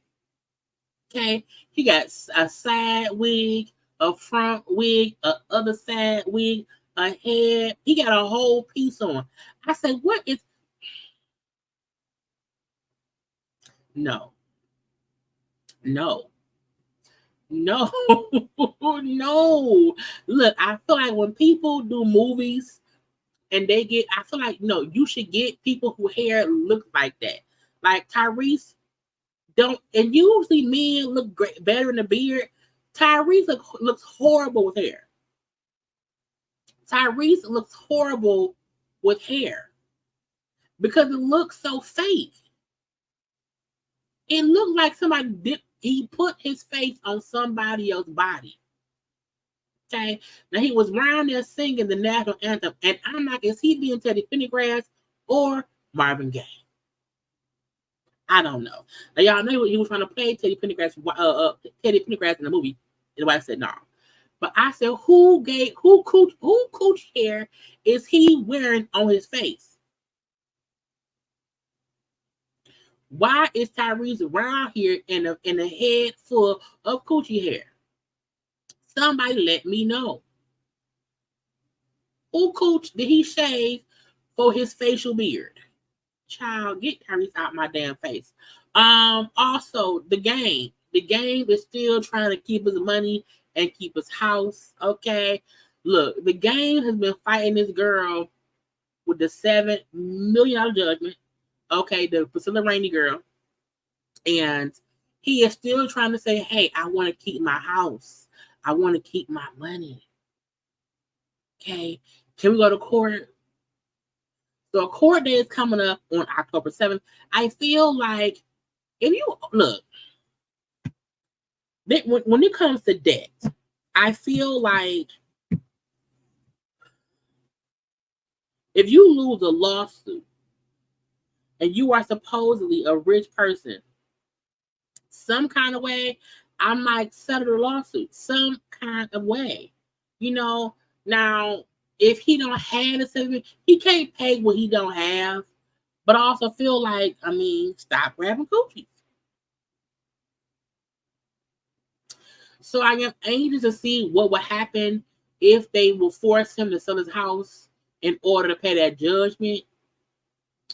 Okay, he got a side wig, a front wig, a other side wig, a head. He got a whole piece on. I said, what is? No. No. No. No. Look, I feel like when people do movies and they get, I feel like, no, you should get people who hair look like that. Like Tyrese don't, and usually men look great, better in the beard. Tyrese looks horrible with hair. Tyrese looks horrible with hair because it looks so fake. It looked like somebody did, he put his face on somebody else's body. Okay, now he was around there singing the national anthem, and I'm like, is he being Teddy Pendergrass or Marvin Gaye? I don't know. Now y'all know he was trying to play Teddy Pendergrass in the movie, and the wife said no. But I said, who cooch hair is he wearing on his face? Why is Tyrese around here in a head full of coochie hair? Somebody let me know. Who cooch did he shave for his facial beard? Child, get Tyrese out my damn face. Also, the game. The game is still trying to keep his money and keep his house. Okay. Look, the game has been fighting this girl with the $7 million judgment. Okay, the Priscilla Rainey girl. And he is still trying to say, hey, I want to keep my house. I want to keep my money. Okay. Can we go to court? So a court day is coming up on October 7th. I feel like if you look, when it comes to debt, I feel like if you lose a lawsuit and you are supposedly a rich person, some kind of way, I might settle the lawsuit some kind of way. You know, now if he don't have the settlement, he can't pay what he don't have. But I also feel like, I mean, stop grabbing coochies. So I am anxious to see what would happen if they will force him to sell his house in order to pay that judgment.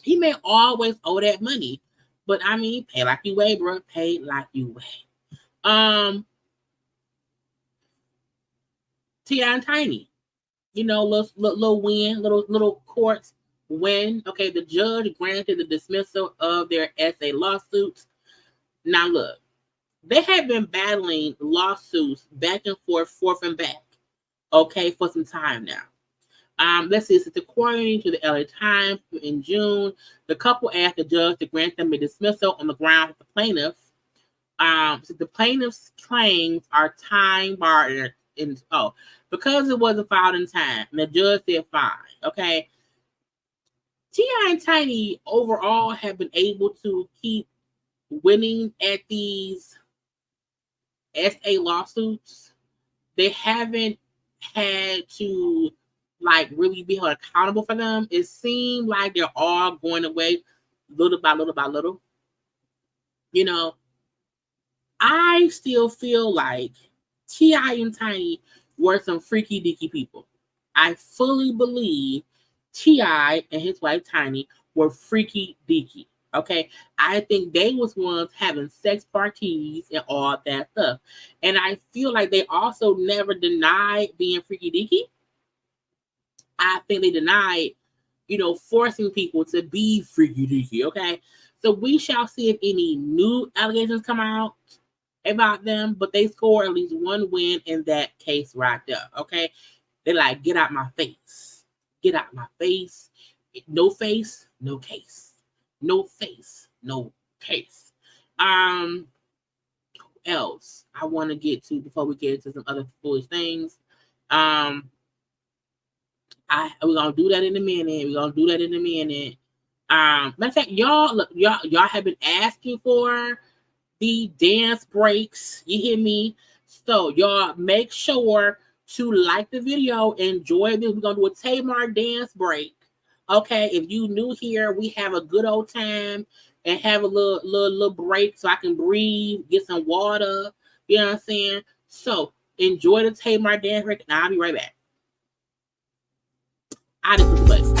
He may always owe that money, but I mean, pay like you weigh, bro. Pay like you weigh. T.I. and Tiny, you know, little win, little courts win. Okay, the judge granted the dismissal of their SA lawsuits. Now look, they have been battling lawsuits back and forth and back. Okay, for some time now. Let's see. According to the LA Times, in June, the couple asked the judge to grant them a dismissal on the grounds that the plaintiff, so the plaintiff's claims are time barred because it wasn't filed in time. And the judge said fine. Okay. T.I. and Tiny overall have been able to keep winning at these SA lawsuits. They haven't had to like really be held accountable for them. It seemed like they're all going away little by little by little. You know, I still feel like T.I. and Tiny were some freaky deaky people. I fully believe T.I. and his wife Tiny were freaky deaky. Okay, I think they was ones having sex parties and all that stuff. And I feel like they also never denied being freaky deaky. I think they denied, you know, forcing people to be freaky deaky. Okay, so we shall see if any new allegations come out about them, but they scored at least one win in that case right there. Okay, they're like, get out my face, get out my face, no face, no case. No face, no case. Who else I want to get to before we get into some other foolish things? We're gonna do that in a minute. Matter of fact, y'all have been asking for the dance breaks. You hear me? So y'all make sure to like the video, enjoy this. We're gonna do a Tamar dance break. Okay, if you new here, we have a good old time and have a little break so I can breathe, get some water. You know what I'm saying? So enjoy the Tamar dance break, and I'll be right back. I just put the button.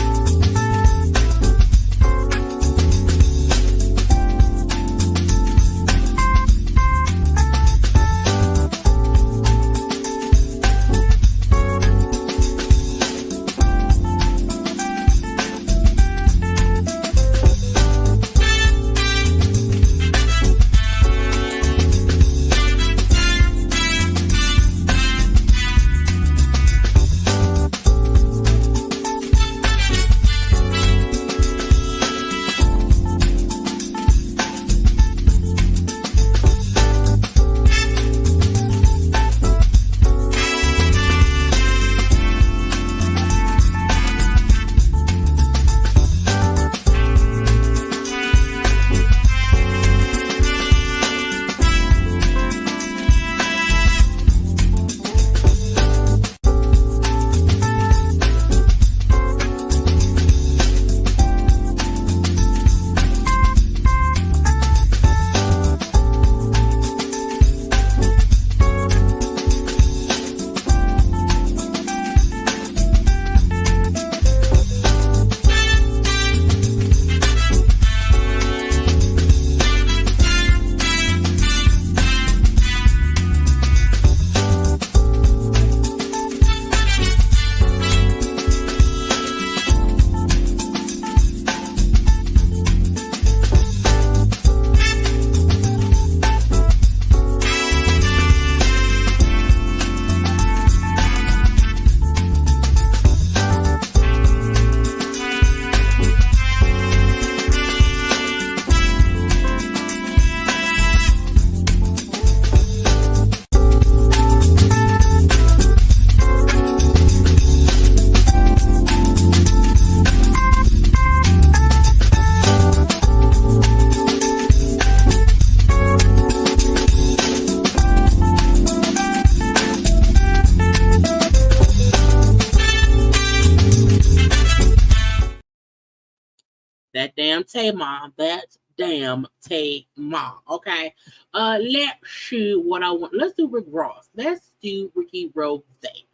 That damn Tamar. That damn Tamar. Okay. Let's see what I want. Let's do Rick Ross. Let's do Ricky Rose.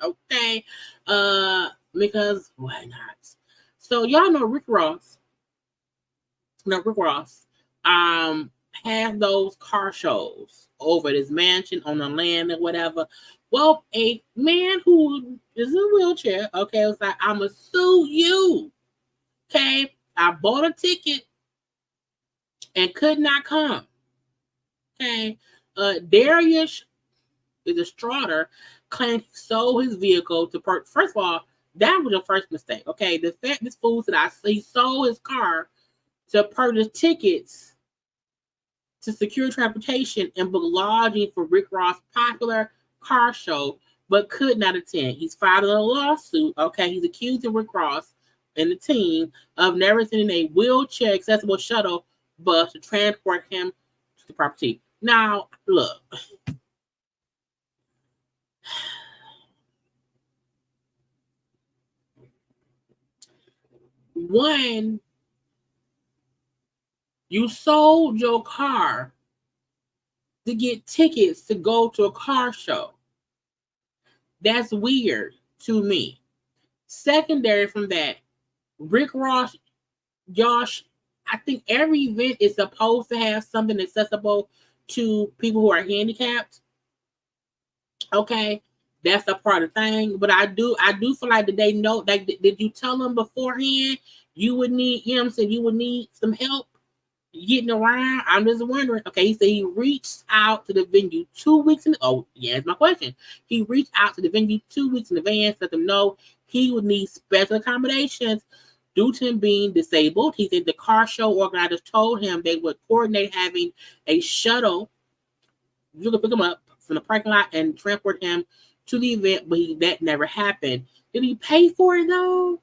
Okay. Because why not? So y'all know Rick Ross. No, Rick Ross. Have those car shows over at his mansion on the land or whatever. Well, a man who is in a wheelchair, okay, was like, I'ma sue you. Okay. I bought a ticket and could not come. Okay. Darius is a Strutter claimed he sold his vehicle to purchase. First of all, that was your first mistake. Okay. The fact this fool said he sold his car to purchase tickets to secure transportation and book lodging for Rick Ross' popular car show, but could not attend. He's filed a lawsuit. Okay. He's accusing Rick Ross and the team of never sending a wheelchair accessible shuttle bus to transport him to the property. Now, look. One, you sold your car to get tickets to go to a car show. That's weird to me. Secondary from that, Rick Ross, Josh, I think every event is supposed to have something accessible to people who are handicapped. Okay, that's a part of the thing. But I do feel like that they know. Like, did you tell them beforehand you would need, you know what I'm saying, you would need some help getting around? I'm just wondering. Okay, he said he reached out to the venue 2 weeks in. Oh, yeah, that's my question. He reached out to the venue 2 weeks in advance, let them know he would need special accommodations due to him being disabled. He said the car show organizers told him they would coordinate having a shuttle. You could pick him up from the parking lot and transport him to the event, but that never happened. Did he pay for it though?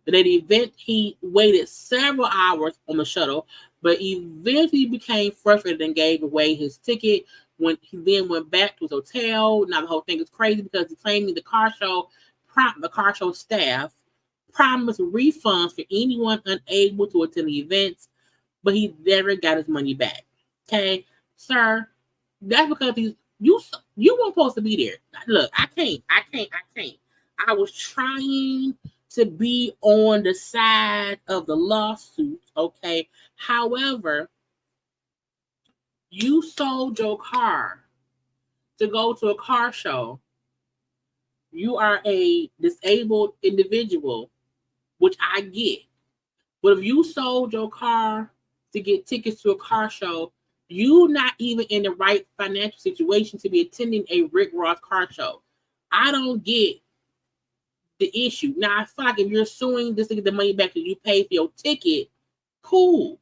But at the event, he waited several hours on the shuttle, but eventually became frustrated and gave away his ticket. When he then went back to his hotel. Now the whole thing is crazy because he claimed the car show staff promised refunds for anyone unable to attend the events, but he never got his money back. Okay, sir, that's because you weren't supposed to be there. Look, I can't. I was trying to be on the side of the lawsuit, okay? However, you sold your car to go to a car show. You are a disabled individual, which I get. But if you sold your car to get tickets to a car show, you're not even in the right financial situation to be attending a Rick Ross car show. I don't get the issue. Now, I feel like if you're suing just to get the money back that you paid for your ticket, cool.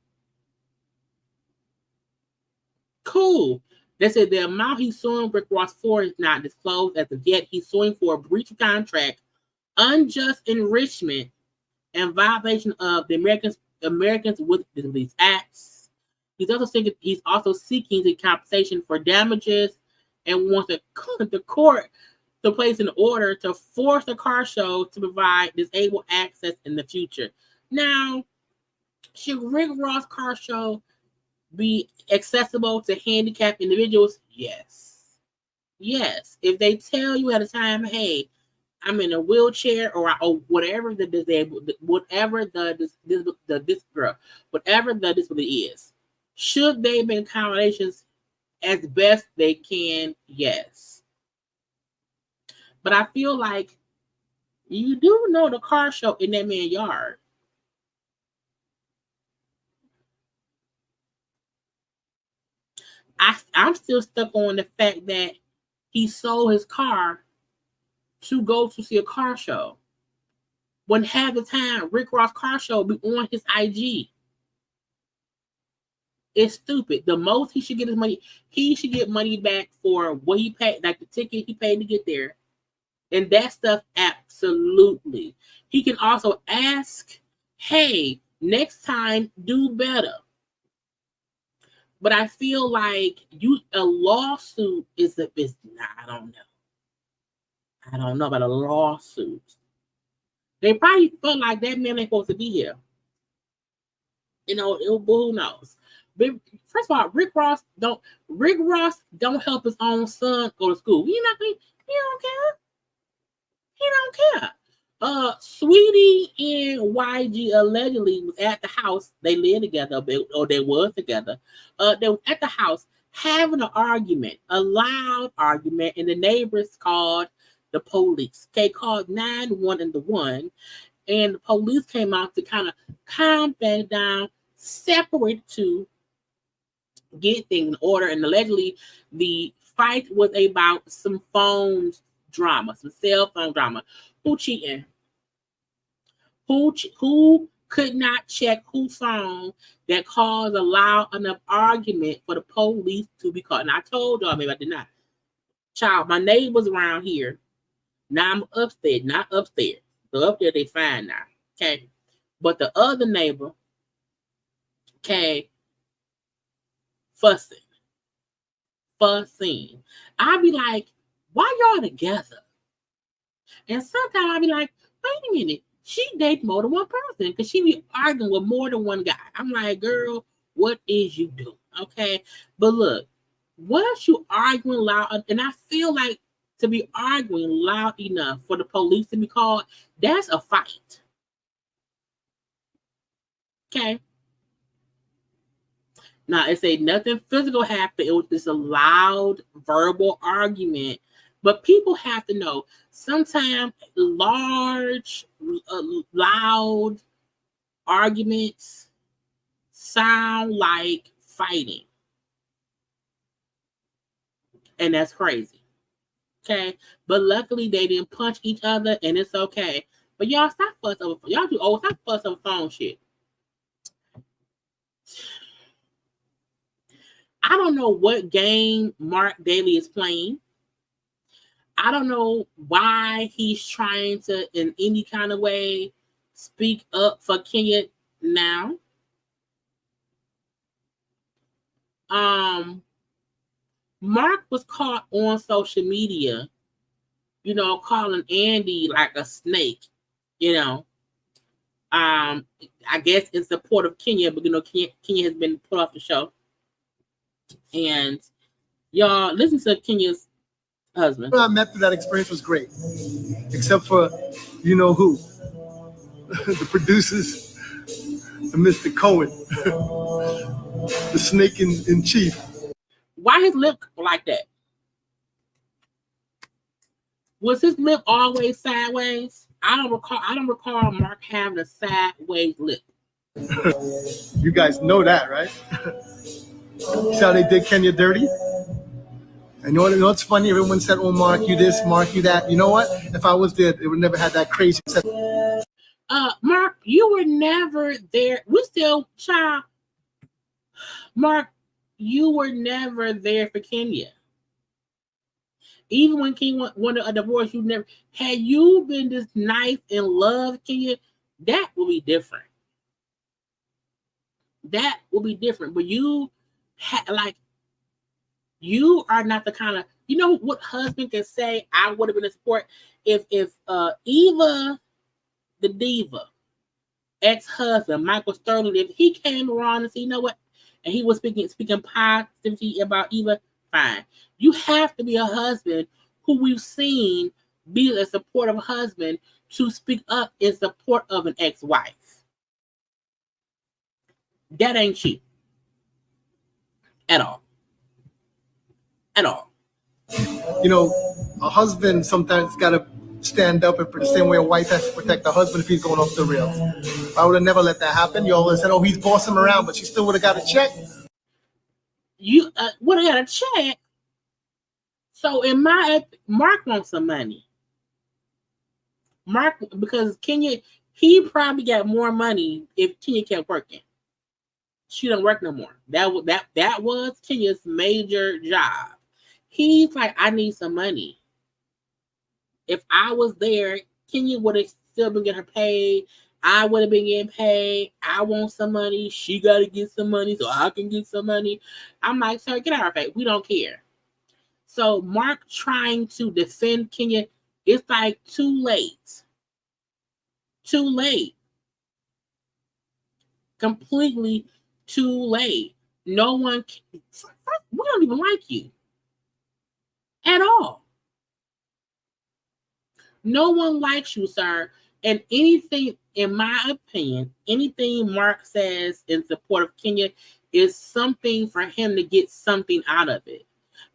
They said the amount he's suing Rick Ross for is not disclosed as of yet. He's suing for a breach of contract, unjust enrichment, and violation of the Americans with Disabilities Acts. He's also seeking the compensation for damages and wants the court to place an order to force the car show to provide disabled access in the future. Now, should Rick Ross car show be accessible to handicapped individuals? Yes. If they tell you at a time, hey, I'm in a wheelchair or whatever the disability is, should they make accommodations as best they can? Yes. But I feel like you do know the car show in that man's yard. I'm still stuck on the fact that he sold his car to go to see a car show. When half the time Rick Ross car show be on his IG. It's stupid. The most he should get his money, he should get money back for what he paid, like the ticket he paid to get there. And that stuff, absolutely. He can also ask, hey, next time, do better. But I feel like a lawsuit is I don't know about a lawsuit. They probably felt like that man ain't supposed to be here. Who knows? But first of all, Rick Ross don't help his own son go to school. He don't care. He don't care. Sweetie and YG allegedly was at the house. They lived together, or they was together. They was at the house having an argument, a loud argument, and the neighbors called the police. They called 911, and the police came out to kind of calm things down, separate to get things in order. And allegedly, the fight was about some phone drama, some cell phone drama. Who cheating? Who could not check whose phone that caused a loud enough argument for the police to be called? And I told y'all, maybe I did not. Child, my neighbors around here. Now I'm upstairs, not upstairs. So up there they fine now. Okay. But the other neighbor, okay, fussing. I'd be like, why y'all together? And sometimes I'd be like, wait a minute, she dates more than one person because she be arguing with more than one guy. I'm like, girl, what is you doing? Okay. But look, once you arguing loud, and I feel like to be arguing loud enough for the police to be called, that's a fight. Okay. Now, it say nothing physical happened. It was just a loud verbal argument. But people have to know, sometimes large, loud arguments sound like fighting. And that's crazy. Okay? But luckily, they didn't punch each other, and it's okay. But y'all, stop fuss over. Y'all too old. Stop fuss over phone shit. I don't know what game Marc Daly is playing. I don't know why he's trying to, in any kind of way, speak up for Kenya now. Marc was caught on social media, calling Andy like a snake, I guess in support of Kenya, but Kenya has been put off the show. And y'all listen to Kenya's husband. I met through that experience was great, except for who, the producers, the Mr. Cohen, the snake in chief. Why his lip like that? Was his lip always sideways? I don't recall Marc having a sideways lip. You guys know that, right? See how they did Kenya dirty? And you know what's funny? Everyone said, oh, Marc, you this, Marc, you that. You know what? If I was there, it would never have that crazy. Marc, you were never there. We still, child. Marc, you were never there for Kenya. Even when Kenya wanted a divorce, you never. Had you been this nice and loved Kenya, that would be different. That would be different. But you you are not the kind of, what husband can say, I would have been in support if Eva, the diva, ex-husband, Michael Sterling, if he came around and said, you know what, and he was speaking positivity about Eva, fine. You have to be a husband who we've seen be a supportive husband to speak up in support of an ex-wife. That ain't cheap. At all. A husband sometimes got to stand up and the same way a wife has to protect the husband if he's going off the rails. I would have never let that happen. You all would have said, oh, he's bossing him around, but she still would have got a check. You would have got a check. So Marc wants some money. Marc, because Kenya, he probably got more money if Kenya kept working. She don't work no more. That was Kenya's major job. He's like, I need some money. If I was there, Kenya would have still been getting her paid. I would have been getting paid. I want some money. She got to get some money so I can get some money. I'm like, sir, get out of our face. We don't care. So Marc, trying to defend Kenya, it's like too late. Too late. Completely too late. No one, we don't even like you at all. No one likes you, sir. And anything, in my opinion, anything Marc says in support of Kenya is something for him to get something out of it.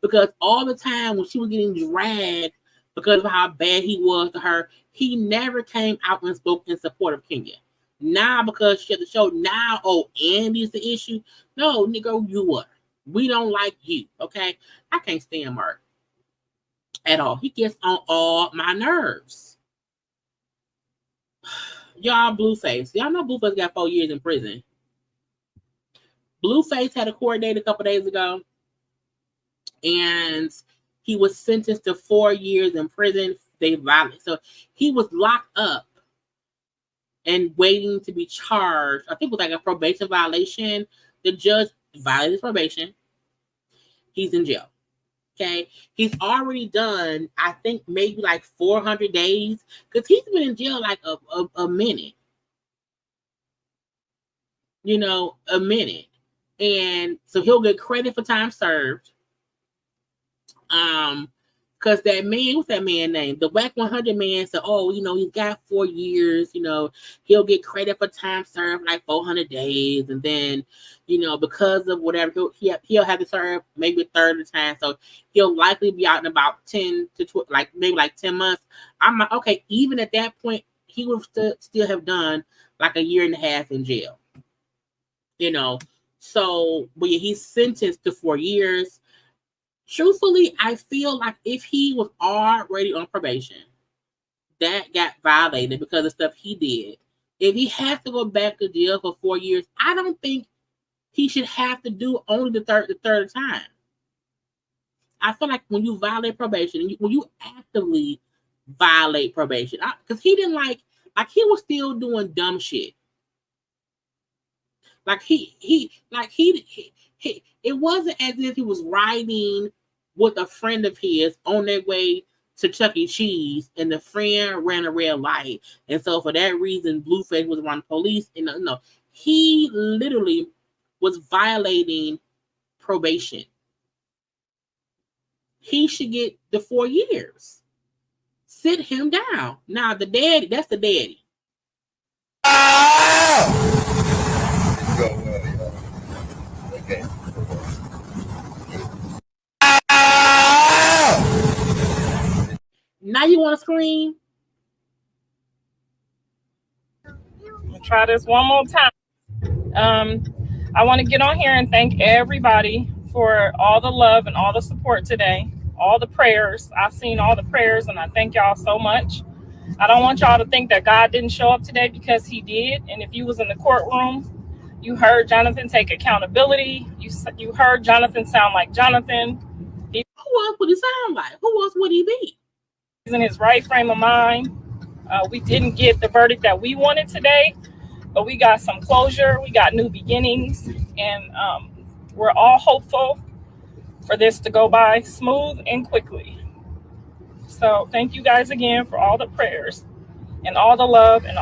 Because all the time when she was getting dragged because of how bad he was to her, he never came out and spoke in support of Kenya. Now, because she had the show, now, oh, Andy's the issue. No, nigga, you are. We don't like you, okay? I can't stand Marc at all. He gets on all my nerves. Y'all, Blueface. Y'all know Blueface got 4 years in prison. Blueface had a court date a couple days ago, and he was sentenced to 4 years in prison. They violated. So he was locked up and waiting to be charged. I think it was like a probation violation. The judge violated his probation. He's in jail. Okay. He's already done, I think, maybe like 400 days because he's been in jail like a minute. You know, a minute. And so he'll get credit for time served. Because that man, what's that man name? The Whack 100 man said, oh, you know, he's got 4 years, you know, he'll get credit for time served like 400 days. And then, you know, because of whatever, he'll have to serve maybe a third of the time. So he'll likely be out in about 10 to maybe 10 months. I'm like, okay, even at that point, he would still have done like a year and a half in jail. You know, so, but yeah, he's sentenced to 4 years. Truthfully, I feel like if he was already on probation, that got violated because of stuff he did. If he has to go back to jail for 4 years, I don't think he should have to do only the third time. I feel like when you violate probation, when you actively violate probation, because he didn't like he was still doing dumb shit. It wasn't as if he was riding with a friend of his on their way to Chuck E. Cheese and the friend ran a red light. And so for that reason, Blueface was around the police. And no, he literally was violating probation. He should get the 4 years. Sit him down. Now, the daddy, that's the daddy. Okay. Now you want to scream? Try this one more time. I want to get on here and thank everybody for all the love and all the support today, all the prayers. I've seen all the prayers, and I thank y'all so much. I don't want y'all to think that God didn't show up today, because he did. And if you was in the courtroom, you heard Jonathan take accountability. You heard Jonathan sound like Jonathan. Who else would he sound like? Who else would he be? He's in his right frame of mind. We didn't get the verdict that we wanted today, but we got some closure. We got new beginnings, and we're all hopeful for this to go by smooth and quickly. So thank you guys again for all the prayers and all the love. And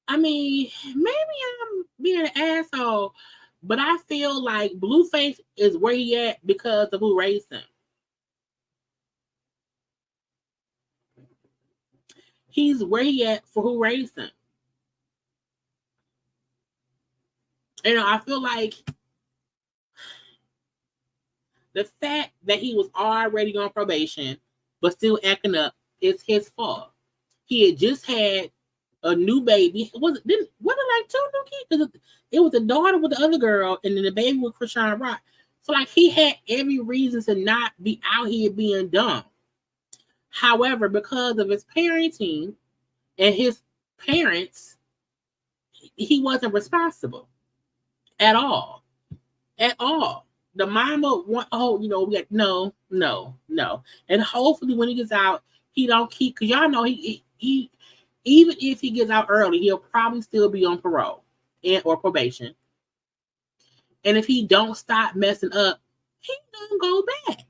I mean, maybe I'm being an asshole, but I feel like Blueface is where he at because of who raised him. He's where he at for who raised him. You know, I feel like the fact that he was already on probation but still acting up is his fault. He had just had a new baby. Wasn't it like 2 new kids? It was a daughter with the other girl, and then the baby with Krishan Rock. So like he had every reason to not be out here being dumb. However, because of his parenting and his parents, he wasn't responsible at all. At all. The mama we got no. And hopefully when he gets out, he don't keep, because y'all know he even if he gets out early, he'll probably still be on parole or probation. And if he don't stop messing up, he don't go back.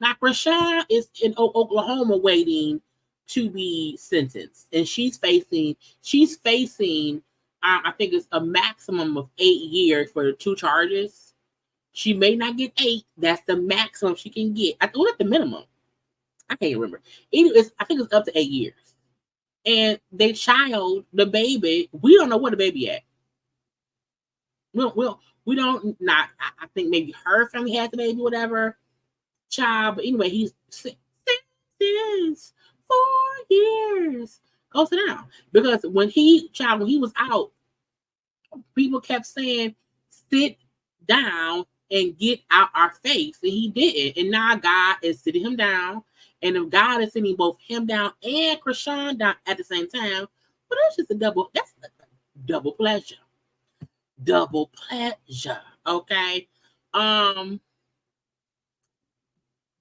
Like Rashawn is in Oklahoma waiting to be sentenced, and she's facing I think it's a maximum of 8 years for the 2 charges. She may not get 8. That's the maximum she can get. I think the minimum. I can't remember. I think it's up to 8 years. And they child, the baby, we don't know where the baby at. We don't not. I think maybe her family had the baby, whatever. Child, but anyway, he's sentenced 4 years. Go sit down. Because when he was out, people kept saying, sit down and get out our face. And he didn't. And now God is sitting him down. And if God is sitting both him down and Krishan down at the same time, well, that's a double pleasure. Double pleasure. Okay.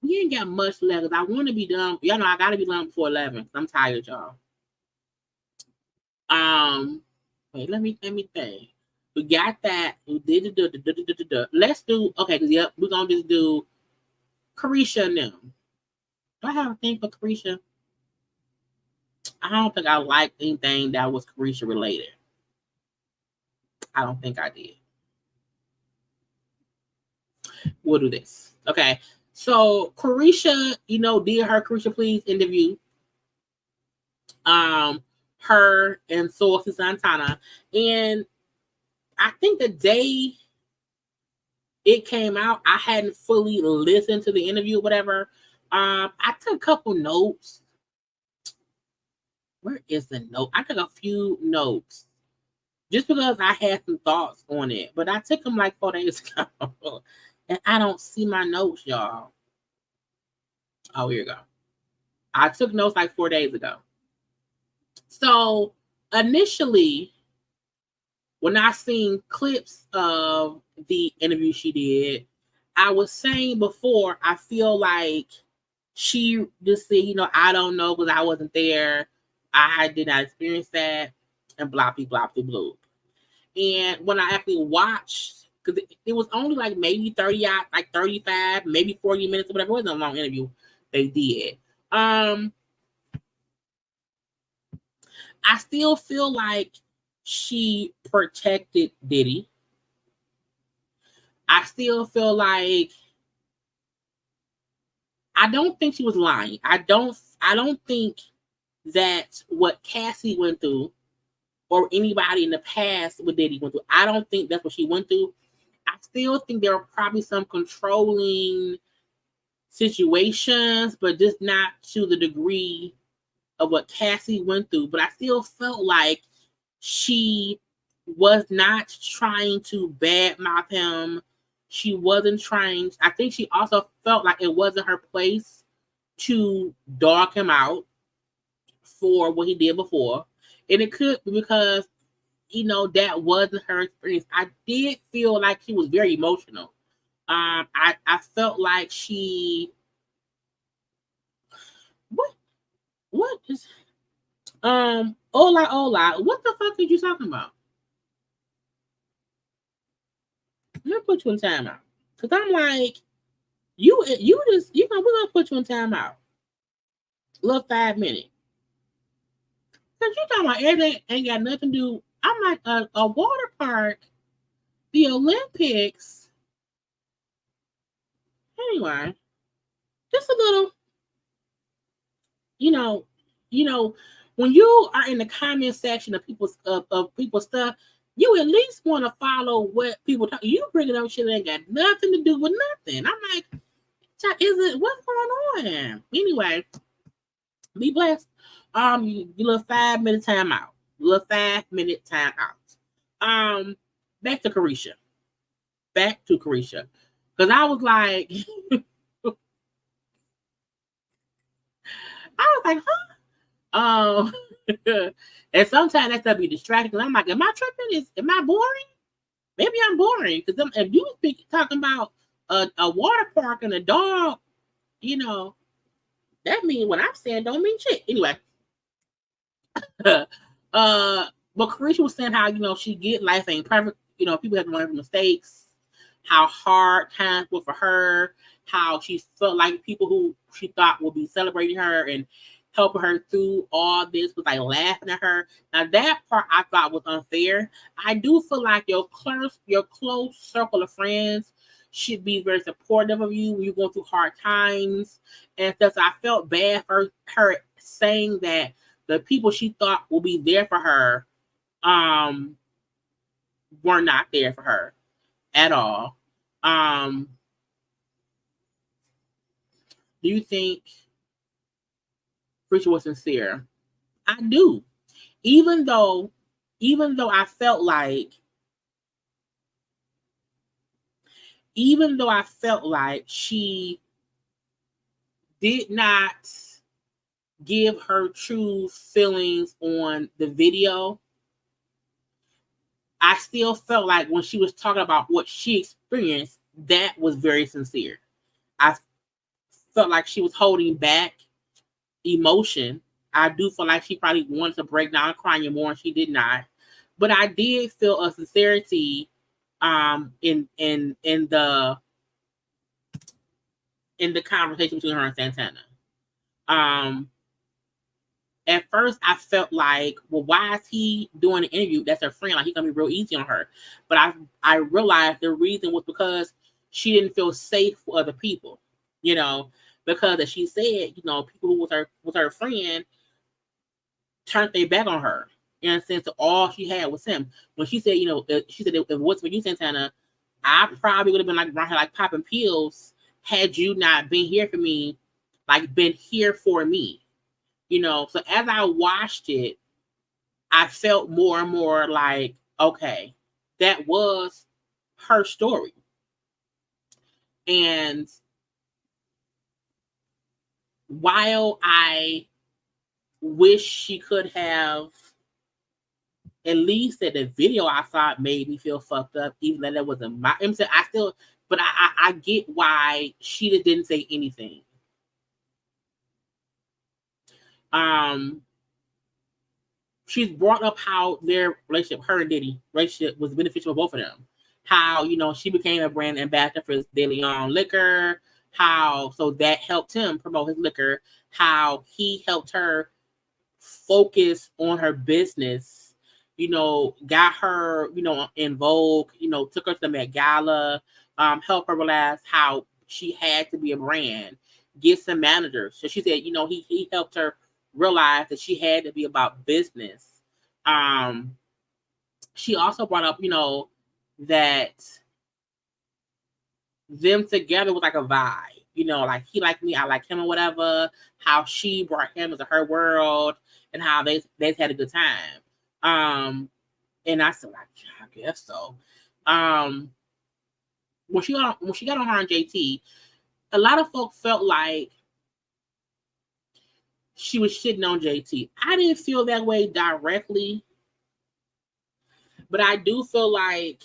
We ain't got much left. I want to be done. Y'all know I gotta be done before 11. I'm tired, y'all. Wait, let me think. We got that. We did the. Let's do because we're gonna just do Caresha now. Do I have a thing for Caresha? I don't think I liked anything that was Caresha related. I don't think I did. We'll do this. Okay. So Caresha, did her Caresha Please interview. Her and Saucy Santana. And I think the day it came out, I hadn't fully listened to the interview or whatever. I took a couple notes. Where is the note? I took a few notes just because I had some thoughts on it, but I took them like 4 days ago, and I don't see my notes, y'all. Oh, here we go. I took notes like 4 days ago. So initially, when I seen clips of the interview she did, I was saying before, I feel like she just said, I don't know because I wasn't there. I did not experience that, and blah, blah, blah, blah, blah. And when I actually watched, because it was only like maybe 30, like 35, maybe 40 minutes or whatever. It wasn't a long interview they did. I still feel like she protected Diddy. I still feel like I don't think she was lying. I don't think that what Cassie went through or anybody in the past with Diddy went through, I don't think that's what she went through. I still think there were probably some controlling situations, but just not to the degree of what Cassie went through. But I still felt like she was not trying to badmouth him. She wasn't trying. I think she also felt like it wasn't her place to dog him out for what he did before. And it could be because, that wasn't her experience. I did feel like she was very emotional. I felt like she... What is... Hola, what the fuck are you talking about? Let me put you in timeout. Because I'm like, you just, we're going to put you in timeout. Little 5 minutes. Because you talking about everything ain't got nothing to do. I'm like, a water park, the Olympics. Anyway, just a little, when you are in the comment section of people's stuff, you at least want to follow what people talk. You bringing up shit that ain't got nothing to do with nothing. I'm like, what's going on? Anyway, be blessed. You little 5 minute time out. Back to Caresha. Because I was like, huh? And sometimes that stuff be distracting. I'm like, am I tripping? Am I boring? Maybe I'm boring. Because if you talking about a water park and a dog, that means what I'm saying don't mean shit. Anyway. But Caresha was saying how, she get life ain't perfect. People have to learn from mistakes. How hard times were for her. How she felt like people who she thought would be celebrating her and helping her through all this, was like laughing at her. Now that part I thought was unfair. I do feel like your close circle of friends should be very supportive of you when you're going through hard times and stuff. So I felt bad for her saying that the people she thought will be there for her were not there for her at all. Do you think Future was sincere? I do. Even though I felt like she did not give her true feelings on the video, I still felt like when she was talking about what she experienced, that was very sincere. I felt like she was holding back emotion. I do feel like she probably wanted to break down crying more, and she did not. But I did feel a sincerity in the conversation between her and Santana. At first, I felt like, well, why is he doing an interview? That's her friend. Like, he's going to be real easy on her. But I realized the reason was because she didn't feel safe for other people, you know, because as she said, you know, people who was her friend turned their back on her. In a sense, all she had was him. When she said, you know, she said, if it wasn't for you, Santana, I probably would have been like around here, like popping pills had you not been here for me, like been here for me. You know, so as I watched it, I felt more and more like, okay, that was her story. And while I wish she could have at least said the video I thought made me feel fucked up, even though that wasn't my, but I get why she just didn't say anything. She's brought up how their relationship, her and Diddy relationship, was beneficial for both of them. How, you know, she became a brand ambassador for his De Leon liquor. How, so that helped him promote his liquor. How he helped her focus on her business. You know, got her, you know, in Vogue. You know, took her to the Met Gala. Helped her realize how she had to be a brand. Get some managers. So she said, you know, he helped her realized that she had to be about business. She also brought up, you know, that them together was like a vibe. You know, like he liked me, I like him, or whatever. How she brought him into her world, and how they had a good time. And I said, like, I guess so. When she got on her and JT, a lot of folks felt like she was shitting on JT. I didn't feel that way directly, but I do feel like,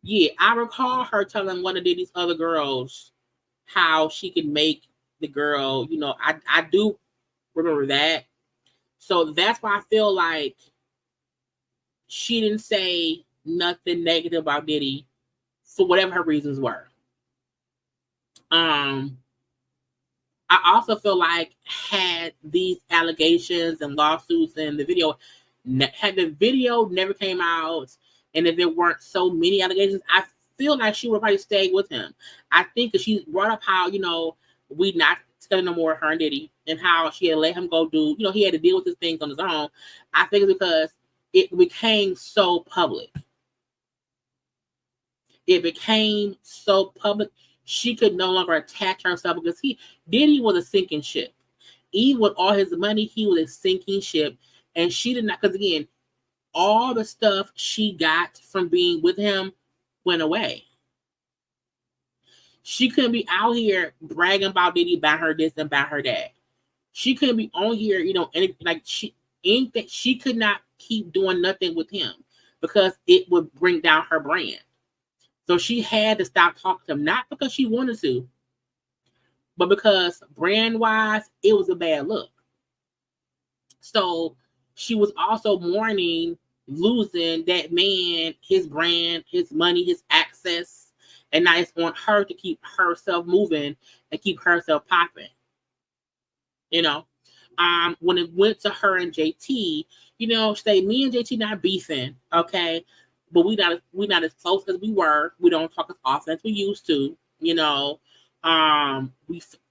yeah, I recall her telling one of these other girls how she could make the girl, you know, I do remember that. So that's why I feel like she didn't say nothing negative about Diddy for whatever her reasons were. I also feel like had these allegations and lawsuits and the video, had the video never came out, and if there weren't so many allegations, I feel like she would probably stay with him. I think that she brought up how, you know, we not together no more, her and Diddy, and how she had let him go do, you know, he had to deal with his things on his own. I think it's because it became so public. It became so public. She could no longer attach herself because Diddy was a sinking ship. Even with all his money, he was a sinking ship. And she did not, because again, all the stuff she got from being with him went away. She couldn't be out here bragging about Diddy, about her this and about her that. She couldn't be on here, you know, she could not keep doing nothing with him because it would bring down her brand. So she had to stop talking to him, not because she wanted to, but because brand-wise, it was a bad look. So she was also mourning losing that man, his brand, his money, his access, and now it's on her to keep herself moving and keep herself popping. You know? when it went to her and JT, you know, say me and JT not beefing, okay, but we not as close as we were. We don't talk as often as we used to, you know.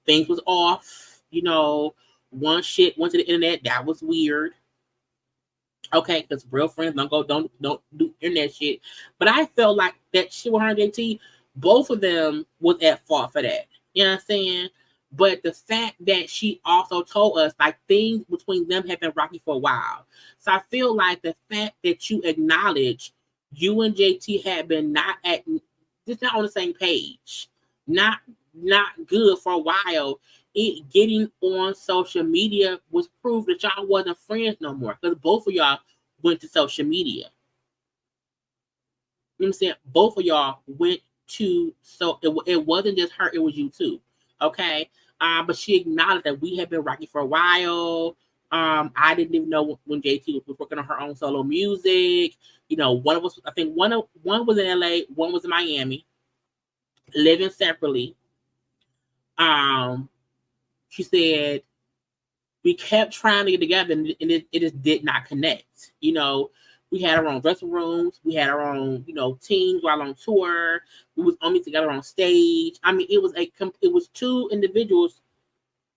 Things was off, you know. One shit went to the internet that was weird. Okay, because real friends don't do internet shit. But I felt like that shit with her and JT, both of them was at fault for that. You know what I'm saying? But the fact that she also told us like things between them have been rocky for a while. So I feel like the fact that you acknowledge you and JT had been not on the same page, not good for a while. It getting on social media was proof that y'all wasn't friends no more because both of y'all went to social media. You know what I'm saying? Both of y'all went to, so it wasn't just her, it was you too. Okay. But she acknowledged that we had been rocky for a while. I didn't even know when JT was working on her own solo music. You know, one of us, I think one was in LA, one was in Miami, living separately. She said we kept trying to get together and it just did not connect. You know, we had our own dressing rooms, we had our own, you know, teams while on tour. We was only together on stage. I mean, it was two individuals,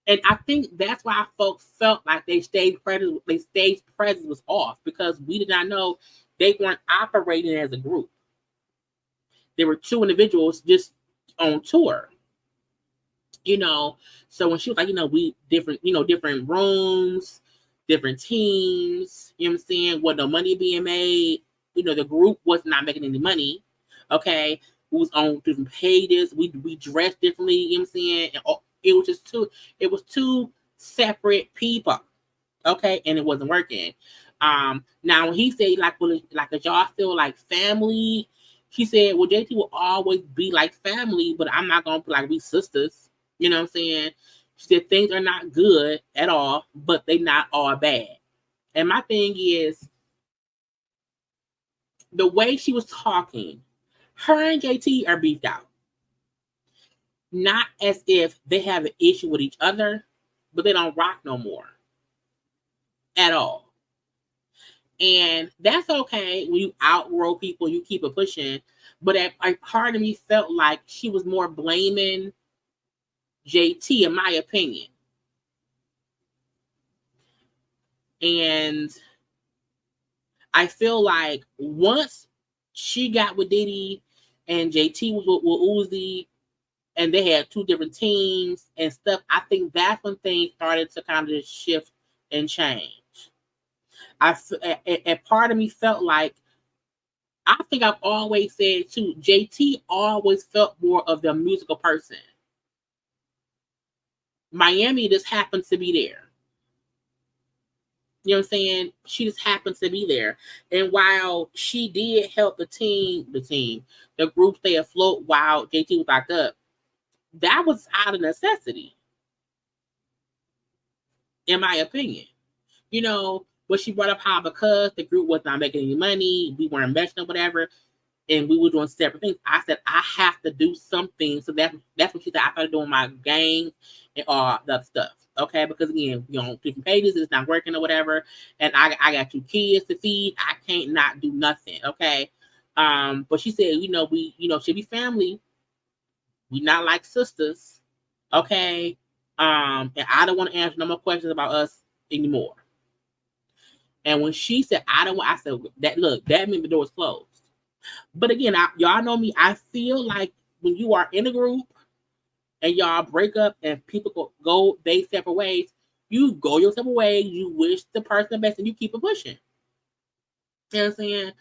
and I think that's why folks felt like their stage presence was off because we did not know they weren't operating as a group. There were two individuals just on tour. You know, so when she was like, you know, we different rooms, different teams, you know what I'm saying? With no money being made, you know, the group was not making any money. Okay. We was on different pages. We dressed differently, you know what I'm saying? And it was two separate people. Okay. And it wasn't working. Now when he said like if y'all feel like family, he said, well, JT will always be like family, but I'm not gonna be like we sisters. You know what I'm saying? She said things are not good at all, but they're not all bad. And my thing is, the way she was talking, her and JT are beefed out. Not as if they have an issue with each other, but they don't rock no more. At all. And that's okay when you outgrow people, you keep it pushing. But a part of me felt like she was more blaming JT, in my opinion. And I feel like once she got with Diddy and JT was with Uzi and they had two different teams and stuff, I think that's when things started to kind of shift and change. A part of me felt like, I think I've always said too, JT always felt more of the musical person. Miami just happens to be there. You know what I'm saying? She just happens to be there. And while she did help the group stay afloat while JT was locked up, that was out of necessity. In my opinion. You know, when she brought up how because the group was not making any money, we weren't meshing or whatever, and we were doing separate things, I said, I have to do something. So that's what she said. I started doing my games and all that stuff. Okay, because again, you know, different pages, it's not working or whatever, and I got 2 kids to feed. I can't not do nothing. Okay, but she said, you know, we, you know, should be family. We not like sisters. Okay, and I don't want to answer no more questions about us anymore. And when she said, I said, that meant the door was closed. But again, y'all know me. I feel like when you are in a group and y'all break up and people go they separate ways, you go your separate ways, you wish the person the best, and you keep it pushing. You know what I'm saying?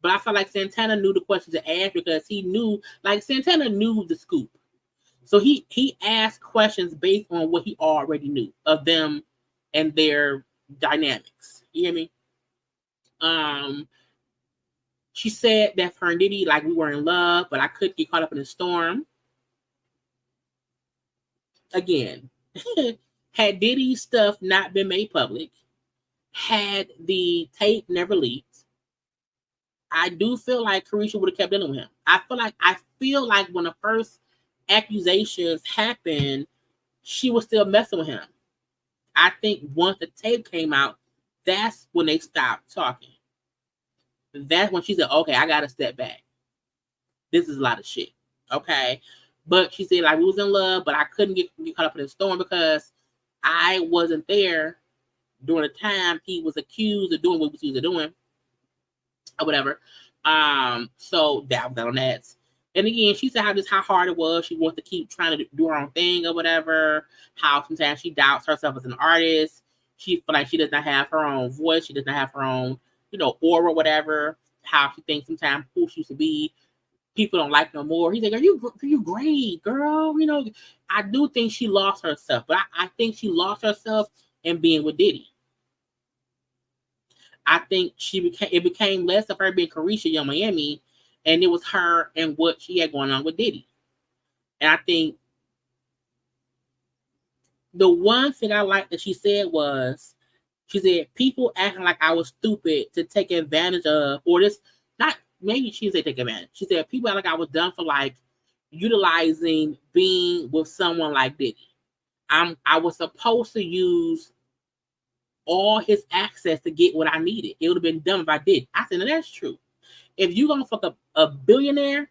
But I felt like Santana knew the questions to ask because he knew, like Santana knew the scoop. So he asked questions based on what he already knew of them and their dynamics. You hear me? She said that for her and Diddy, like we were in love, but I couldn't get caught up in the storm. Again, had Diddy's stuff not been made public, had the tape never leaked, I do feel like Caresha would have kept dealing with him. I feel like when the first accusations happened, she was still messing with him. I think once the tape came out, that's when they stopped talking. That's when she said, okay, I got to step back. This is a lot of shit. Okay. But she said, like, we was in love, but I couldn't get caught up in the storm because I wasn't there during the time he was accused of doing what he was doing or whatever. So that was on that. And again, she said how hard it was. She wants to keep trying to do her own thing or whatever. How sometimes she doubts herself as an artist. She feel like she does not have her own voice. She does not have her own, aura or whatever. How she thinks sometimes who she used to be, people don't like no more. He's like, are you great, girl? I do think she lost herself, but I think she lost herself in being with Diddy. I think it became less of her being Caresha Young Miami, and it was her and what she had going on with Diddy. And I think the one thing I liked that she said was, she said, people acting like I was stupid to take advantage of, or this, not, maybe she said take advantage. She said, people act like I was done for like utilizing being with someone like Diddy. I was supposed to use all his access to get what I needed. It would have been dumb if I did. I said, no, that's true. If you're going to fuck up a billionaire,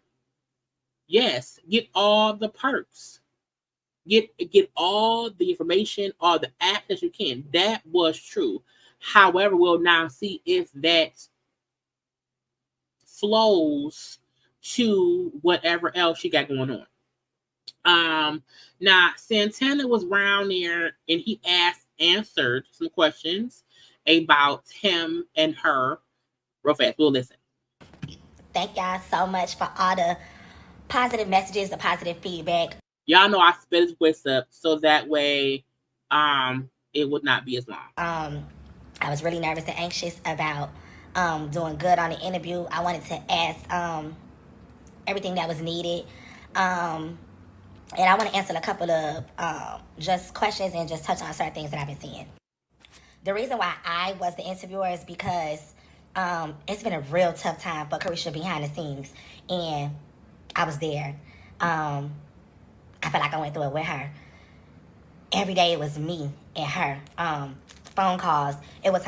yes, get all the perks. Get all the information, all the access you can. That was true. However, we'll now see if that flows to whatever else she got going on. Now Santana was around there and he answered some questions about him and her. Real fast, we'll listen. Thank y'all so much for all the positive messages, the positive feedback. Y'all know I sped his voice up so that way it would not be as long. I was really nervous and anxious about doing good on the interview. I wanted to ask everything that was needed. And I want to answer a couple of just questions and just touch on certain things that I've been seeing. The reason why I was the interviewer is because it's been a real tough time for Caresha behind the scenes. And I was there. I felt like I went through it with her. Every day it was me and her. Phone calls. It would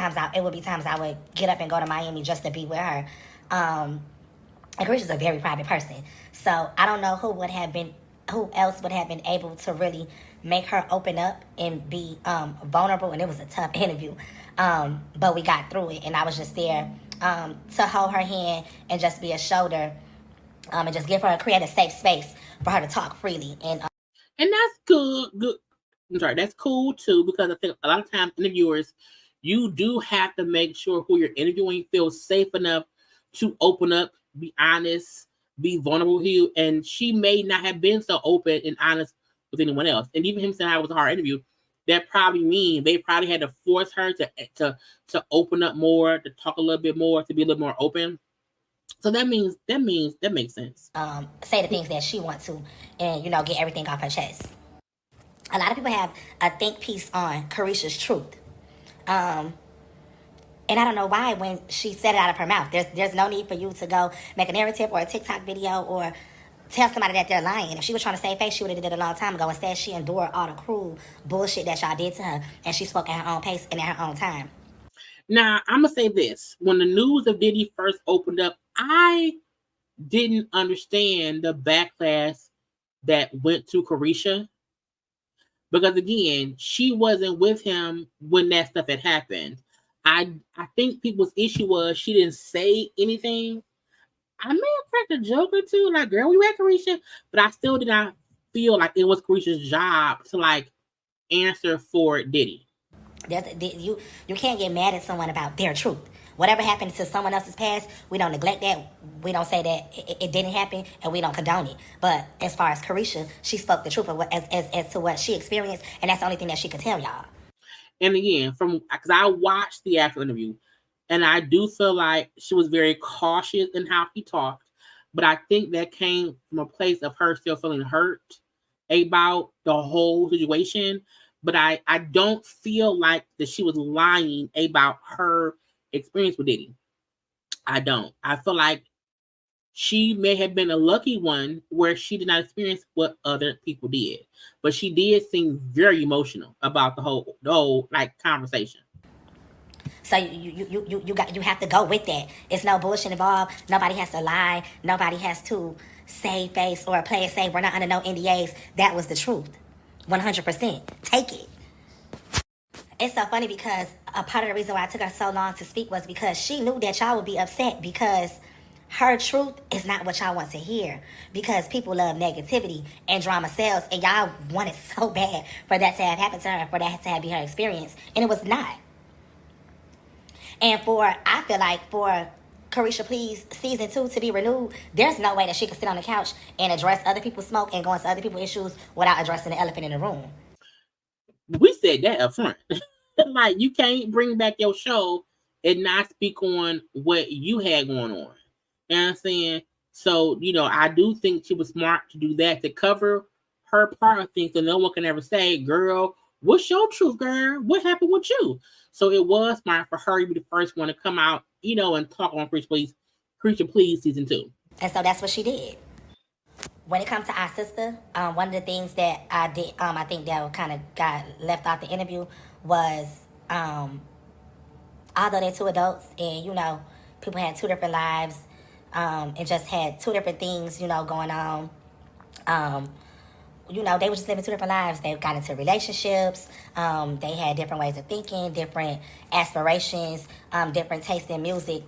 be times I would get up and go to Miami just to be with her. And Caresha's a very private person. So I don't know who else would have been able to really make her open up and be vulnerable. And it was a tough interview. But we got through it. And I was just there to hold her hand and just be a shoulder and just create a safe space for her to talk freely. And that's good. I'm sorry, that's cool too, because I think a lot of times interviewers, you do have to make sure who you're interviewing feels safe enough to open up, be honest, be vulnerable with you. And she may not have been so open and honest with anyone else. And even him saying it was a hard interview, that probably means they probably had to force her to open up more, to talk a little bit more, to be a little more open. So that makes sense. Say the things that she wants to, and get everything off her chest. A lot of people have a think piece on Caresha's truth, and I don't know why when she said it out of her mouth. There's no need for you to go make a narrative or a TikTok video or tell somebody that they're lying. If she was trying to save face, she would have did it a long time ago. Instead, she endured all the cruel bullshit that y'all did to her, and she spoke at her own pace and at her own time. Now, I'm going to say this. When the news of Diddy first opened up, I didn't understand the backlash that went to Caresha. Because, again, she wasn't with him when that stuff had happened. I think people's issue was she didn't say anything. I may have cracked a joke or two, like, girl, we at Caresha? But I still did not feel like it was Caresha's job to, like, answer for Diddy. You can't get mad at someone about their truth. Whatever happened to someone else's past, we don't neglect that. We don't say that it didn't happen, and we don't condone it. But as far as Caresha, she spoke the truth of as to what she experienced, and that's the only thing that she could tell y'all. And again, because I watched the actual interview, and I do feel like she was very cautious in how she talked. But I think that came from a place of her still feeling hurt about the whole situation. But I don't feel like that she was lying about her experience with Diddy. I don't. I feel like she may have been a lucky one where she did not experience what other people did, but she did seem very emotional about the whole like conversation. So you have to go with that. It's no bullshit involved. Nobody has to lie. Nobody has to save face or play it safe. We're not under no NDAs. That was the truth. 100%. Take it. It's so funny because a part of the reason why it took her so long to speak was because she knew that y'all would be upset because her truth is not what y'all want to hear, because people love negativity and drama sells, and y'all wanted so bad for that to have happened to her, for that to have been her experience, and it was not. And I feel like for Caresha Please season 2 to be renewed, there's no way that she can sit on the couch and address other people's smoke and go into other people's issues without addressing the elephant in the room. We said that up front. Like, you can't bring back your show and not speak on what you had going on. You know what I'm saying? So, I do think she was smart to do that, to cover her part of things so no one can ever say, girl, what's your truth, girl? What happened with you? So it was smart for her to be the first one to come out, and talk on Caresha Please season 2. And so that's what she did. When it comes to our sister, one of the things that I did, I think that kind of got left out the interview was, although they're 2 adults and, people had 2 different lives, and just had 2 different things, going on. They were just living 2 different lives. They got into relationships. They had different ways of thinking, different aspirations, different tastes in music,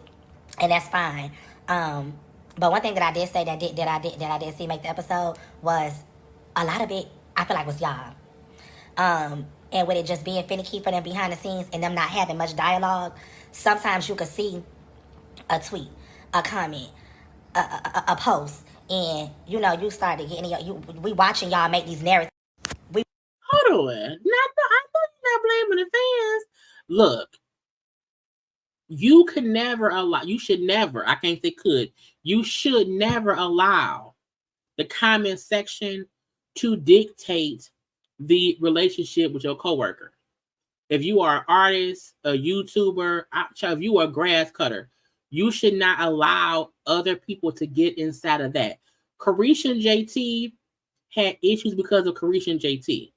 and that's fine. But one thing that I did say that I did see make the episode was a lot of it, I feel like, was y'all. And with it just being finicky for them behind the scenes and them not having much dialogue, sometimes you could see a tweet, a comment, a post, and you started getting we watching y'all make these narratives. Hold on, I thought you're not blaming the fans. Look, you could never allow. You should never. I can't say could. You should never allow the comment section to dictate the relationship with your coworker. If you are an artist, a YouTuber, if you are a grass cutter, you should not allow other people to get inside of that. Caresha and JT had issues because of Caresha and JT.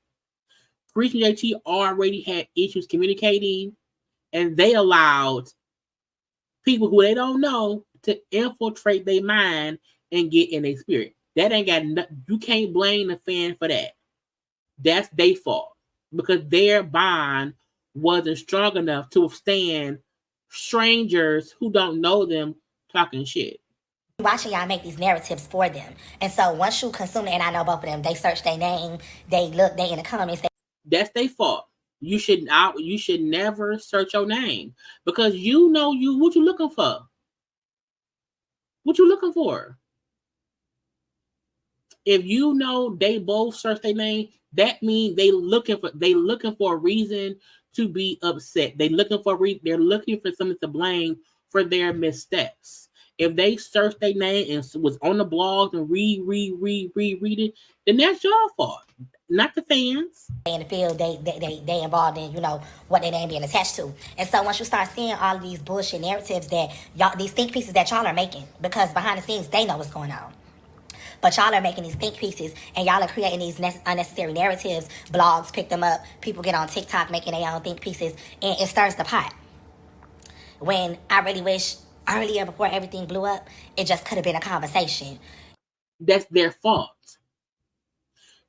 Caresha and JT already had issues communicating, and they allowed people who they don't know to infiltrate their mind and get in their spirit. That ain't got you can't blame the fan for that. That's their fault, because their bond wasn't strong enough to withstand strangers who don't know them talking shit. Watching y'all make these narratives for them. And so once you consume it, and I know both of them, they search their name, they in the comments. That's their fault. You should never search your name, because what you looking for. What you looking for? If they both search their name, that means they looking for a reason to be upset. They're looking for something to blame for their missteps. If they search their name and was on the blogs and read it, then that's your fault, not the fans. In the field, they involved in, what their name being attached to. And so once you start seeing all of these bullshit narratives that these think pieces that y'all are making, because behind the scenes, they know what's going on. But y'all are making these think pieces, and y'all are creating these unnecessary narratives. Blogs pick them up. People get on TikTok making their own think pieces, and it stirs the pot. When I really wish earlier, before everything blew up, it just could have been a conversation. That's their fault.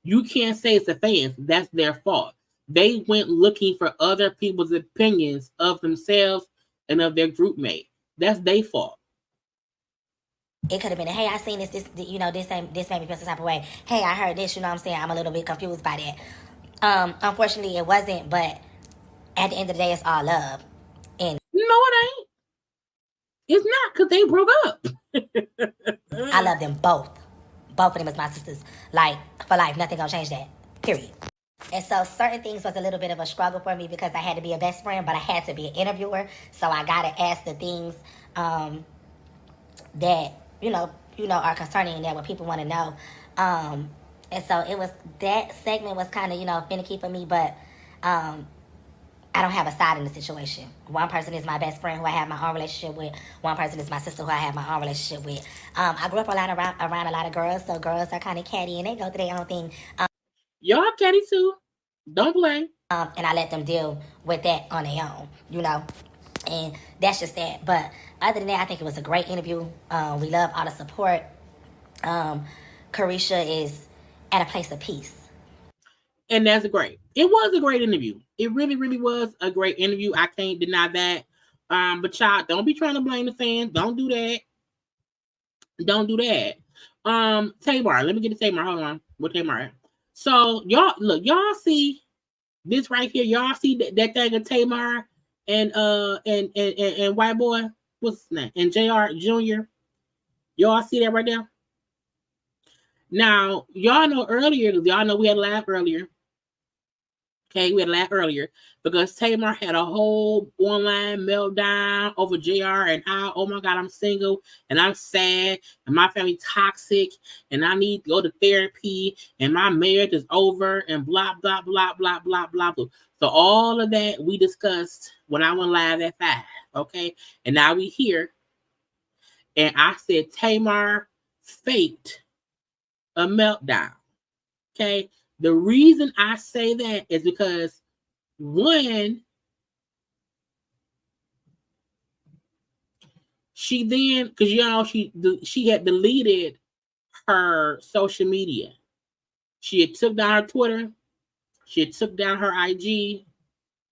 You can't say it's the fans. That's their fault. They went looking for other people's opinions of themselves and of their group mate. That's their fault. It could have been, hey, I seen this made me feel some type of way. Hey, I heard this, I'm saying? I'm a little bit confused by that. Unfortunately, it wasn't, but at the end of the day, it's all love. And no, it ain't. It's not, because they broke up. I love them both. Both of them as my sisters. Like, for life, nothing gonna change that. Period. And so certain things was a little bit of a struggle for me because I had to be a best friend, but I had to be an interviewer. So I gotta ask the things that are concerning, that what people want to know. And so it was, that segment was kind of, finicky for me, but I don't have a side in the situation. One person is my best friend who I have my own relationship with. One person is my sister who I have my own relationship with. I grew up around a lot of girls, so girls are kind of catty and they go through their own thing. Y'all catty too. Don't blame. And I let them deal with that on their own, you know. And that's just that. But other than that, I think it was a great interview. We love all the support. Caresha is at a place of peace. And that's great. It was a great interview. It really, really was a great interview. I can't deny that. But y'all, don't be trying to blame the fans. Don't do that. Don't do that. Tamar, let me get to Tamar. Hold on. What Tamar? So y'all look, y'all see this right here. Y'all see that thing of Tamar and white boy. What's his name? And JR Jr. Y'all see that right there? Now, y'all know earlier, y'all know we had a laugh earlier. Okay, we had a laugh earlier because Tamar had a whole online meltdown over JR and how, oh my God, I'm single and I'm sad and my family toxic and I need to go to therapy and my marriage is over and blah, blah, blah, blah, blah, blah, blah. So all of that we discussed when I went live at 5, okay? And now we here. And I said Tamar faked a meltdown, okay? The reason I say that is because, one, she then, because you know, she had deleted her social media. She had took down her Twitter. She had took down her IG,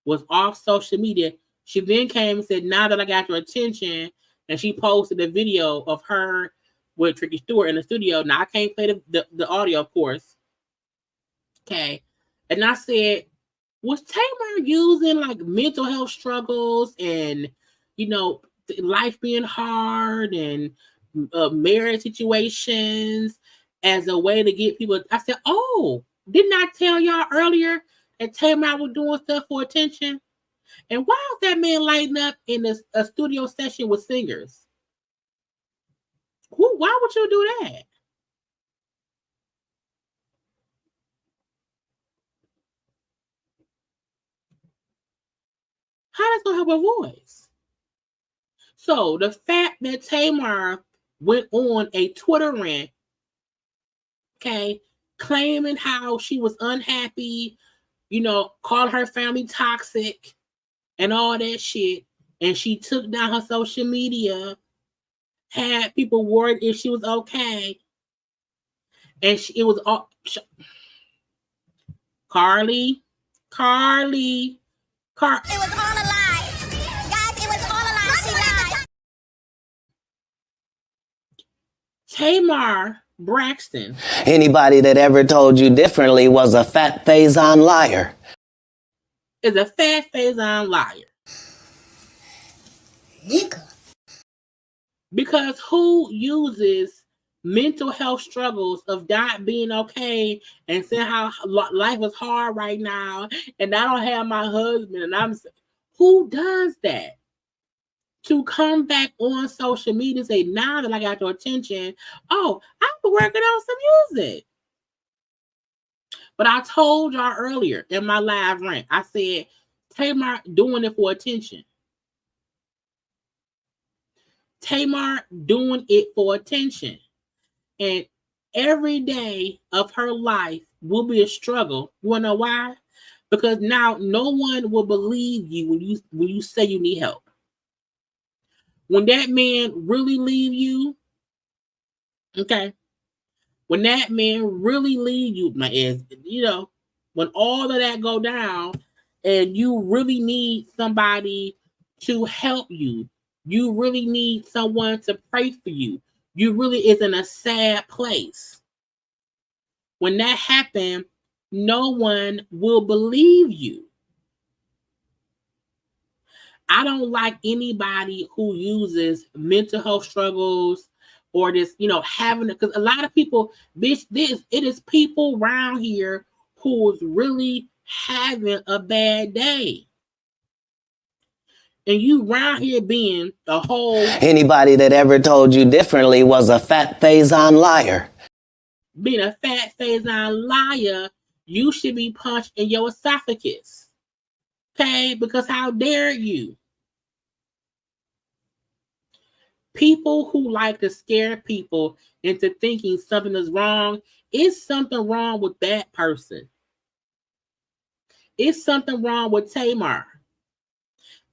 was off social media. She then came and said, now that I got your attention, and she posted a video of her with Tricky Stewart in the studio. Now, I can't play the audio, of course. Okay. And I said, was Tamar using like mental health struggles and, you know, life being hard and marriage situations as a way to get people? I said, oh, didn't I tell y'all earlier that Tamar was doing stuff for attention? And why is that man lighting up in a studio session with singers? Why would you do that? How that's gonna help her voice? So the fact that Tamar went on a Twitter rant, okay, claiming how she was unhappy, you know, called her family toxic and all that shit, and she took down her social media, had people worried if she was okay, and it was all Carly. It was all a lie. Guys, it was all a lie. Tamar Braxton. Anybody that ever told you differently was a fat phase-on liar. Is a fat phase-on liar. Nigga. Because who uses mental health struggles of not being okay and saying how life is hard right now and I don't have my husband and who does that? To come back on social media and say, now that I got your attention, oh, I'm working on some music. But I told y'all earlier in my live rant, I said, Tamar doing it for attention. Tamar doing it for attention. And every day of her life will be a struggle. You wanna know why? Because now no one will believe you when you say you need help. When that man really leave you, okay, when that man really leave you, you know, when all of that go down and you really need somebody to help you, you really need someone to pray for you, you really is in a sad place. When that happens, no one will believe you. I don't like anybody who uses mental health struggles or this, you know, having it, because a lot of people, bitch, it is people around here who's really having a bad day. And you around here being a whole... Anybody that ever told you differently was a fat phase-on liar. Being a fat phase-on liar, you should be punched in your esophagus. Okay, because how dare you? People who like to scare people into thinking something is wrong, is something wrong with that person. It's something wrong with Tamar.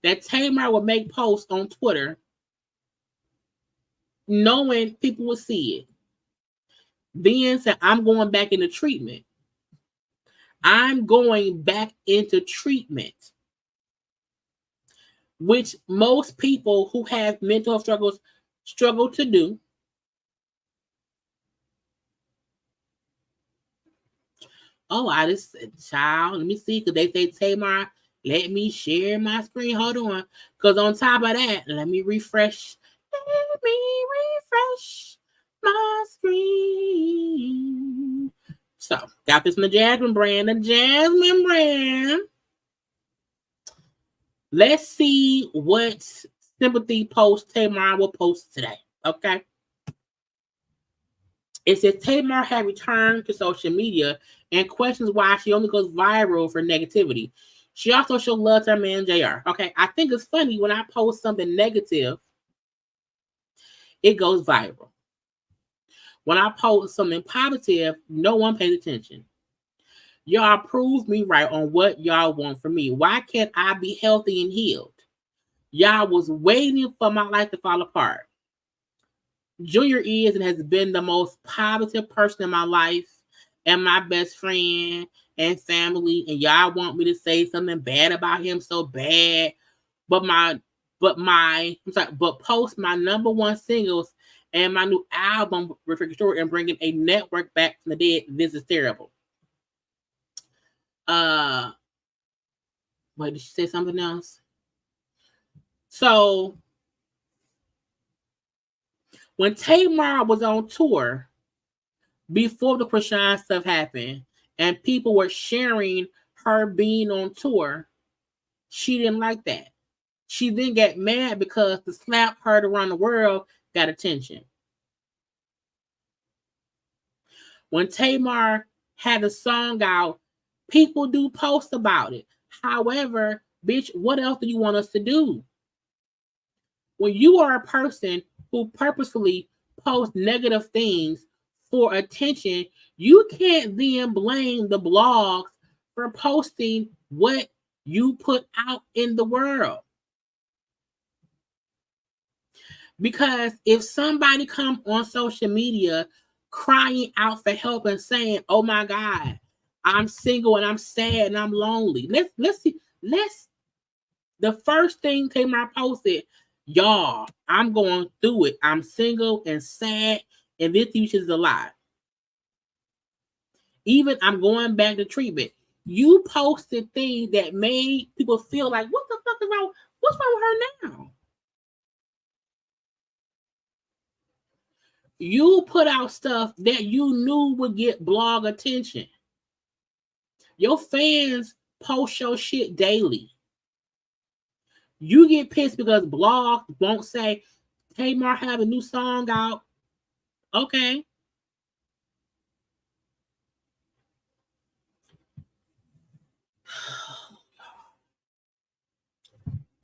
That Tamar would make posts on Twitter knowing people would see it. Then said, I'm going back into treatment. I'm going back into treatment. Which most people who have mental health struggles struggle to do. Oh, I just, child, let me see, because they say, Tamar, let me share my screen. Hold on. Because on top of that, let me refresh. Let me refresh my screen. So, got this from the Jasmine brand. Let's see what sympathy post Tamar will post today. Okay. It says Tamar had returned to social media and questions why she only goes viral for negativity. She also showed love to her man JR. Okay, I think it's funny when I post something negative, it goes viral. When I post something positive, no one pays attention. Y'all proved me right on what y'all want from me. Why can't I be healthy and healed? Y'all was waiting for my life to fall apart. Junior is and has been the most positive person in my life and my best friend and family. And y'all want me to say something bad about him so bad. But post my number one singles and my new album with Victoria and bringing a network back from the dead. This is terrible. Wait, did she say something else? So when Tamar was on tour before the Krishan stuff happened and people were sharing her being on tour, she didn't like that. She then got mad because the slap heard around the world got attention. When Tamar had a song out, people do post about it. However, bitch, what else do you want us to do? When you are a person who purposefully posts negative things for attention, you can't then blame the blogs for posting what you put out in the world. Because if somebody comes on social media crying out for help and saying, oh my God, I'm single and I'm sad and I'm lonely. Let's see. The first thing Tamar posted, y'all, I'm going through it. I'm single and sad, and this is a lie. Even I'm going back to treatment. You posted things that made people feel like, what the fuck is wrong? What's wrong with her now? You put out stuff that you knew would get blog attention. Your fans post your shit daily. You get pissed because blogs won't say, hey, Marc, have a new song out. Okay.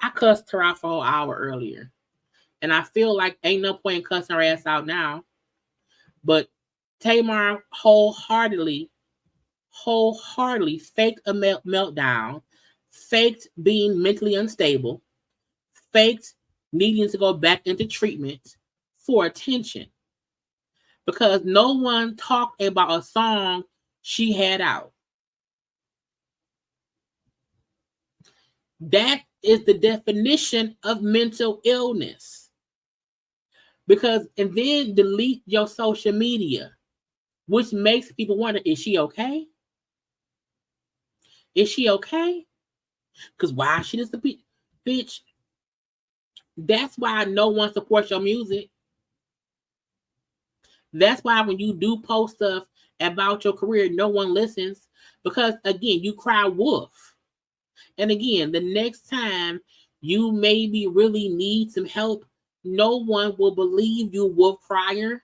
I cussed her out for a whole hour earlier. And I feel like ain't no point in cussing her ass out now. But Tamar wholeheartedly faked a meltdown, faked being mentally unstable, faked needing to go back into treatment for attention. Because no one talked about a song she had out. That is the definition of mental illness. Because, and then delete your social media, which makes people wonder, is she okay? Is she okay? Because why she disappeared? Bitch, that's why no one supports your music. That's why when you do post stuff about your career, no one listens. Because, again, you cry wolf. And again, the next time you maybe really need some help, no one will believe you, wolf crier.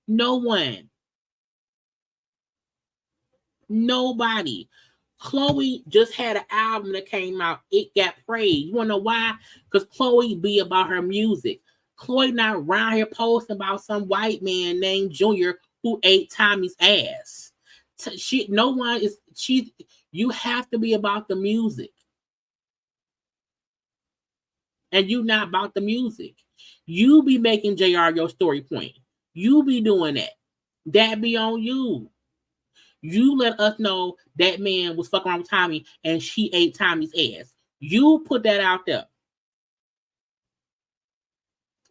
No one. Nobody. Chloe just had an album that came out. It got praised. You wanna know why? Because Chloe be about her music. Chloe not around here posting about some white man named Junior who ate Tommy's ass. You have to be about the music. And you not about the music. You be making JR your story point. You be doing that. That be on you. You let us know that man was fucking around with Tommy and she ate Tommy's ass. You put that out there.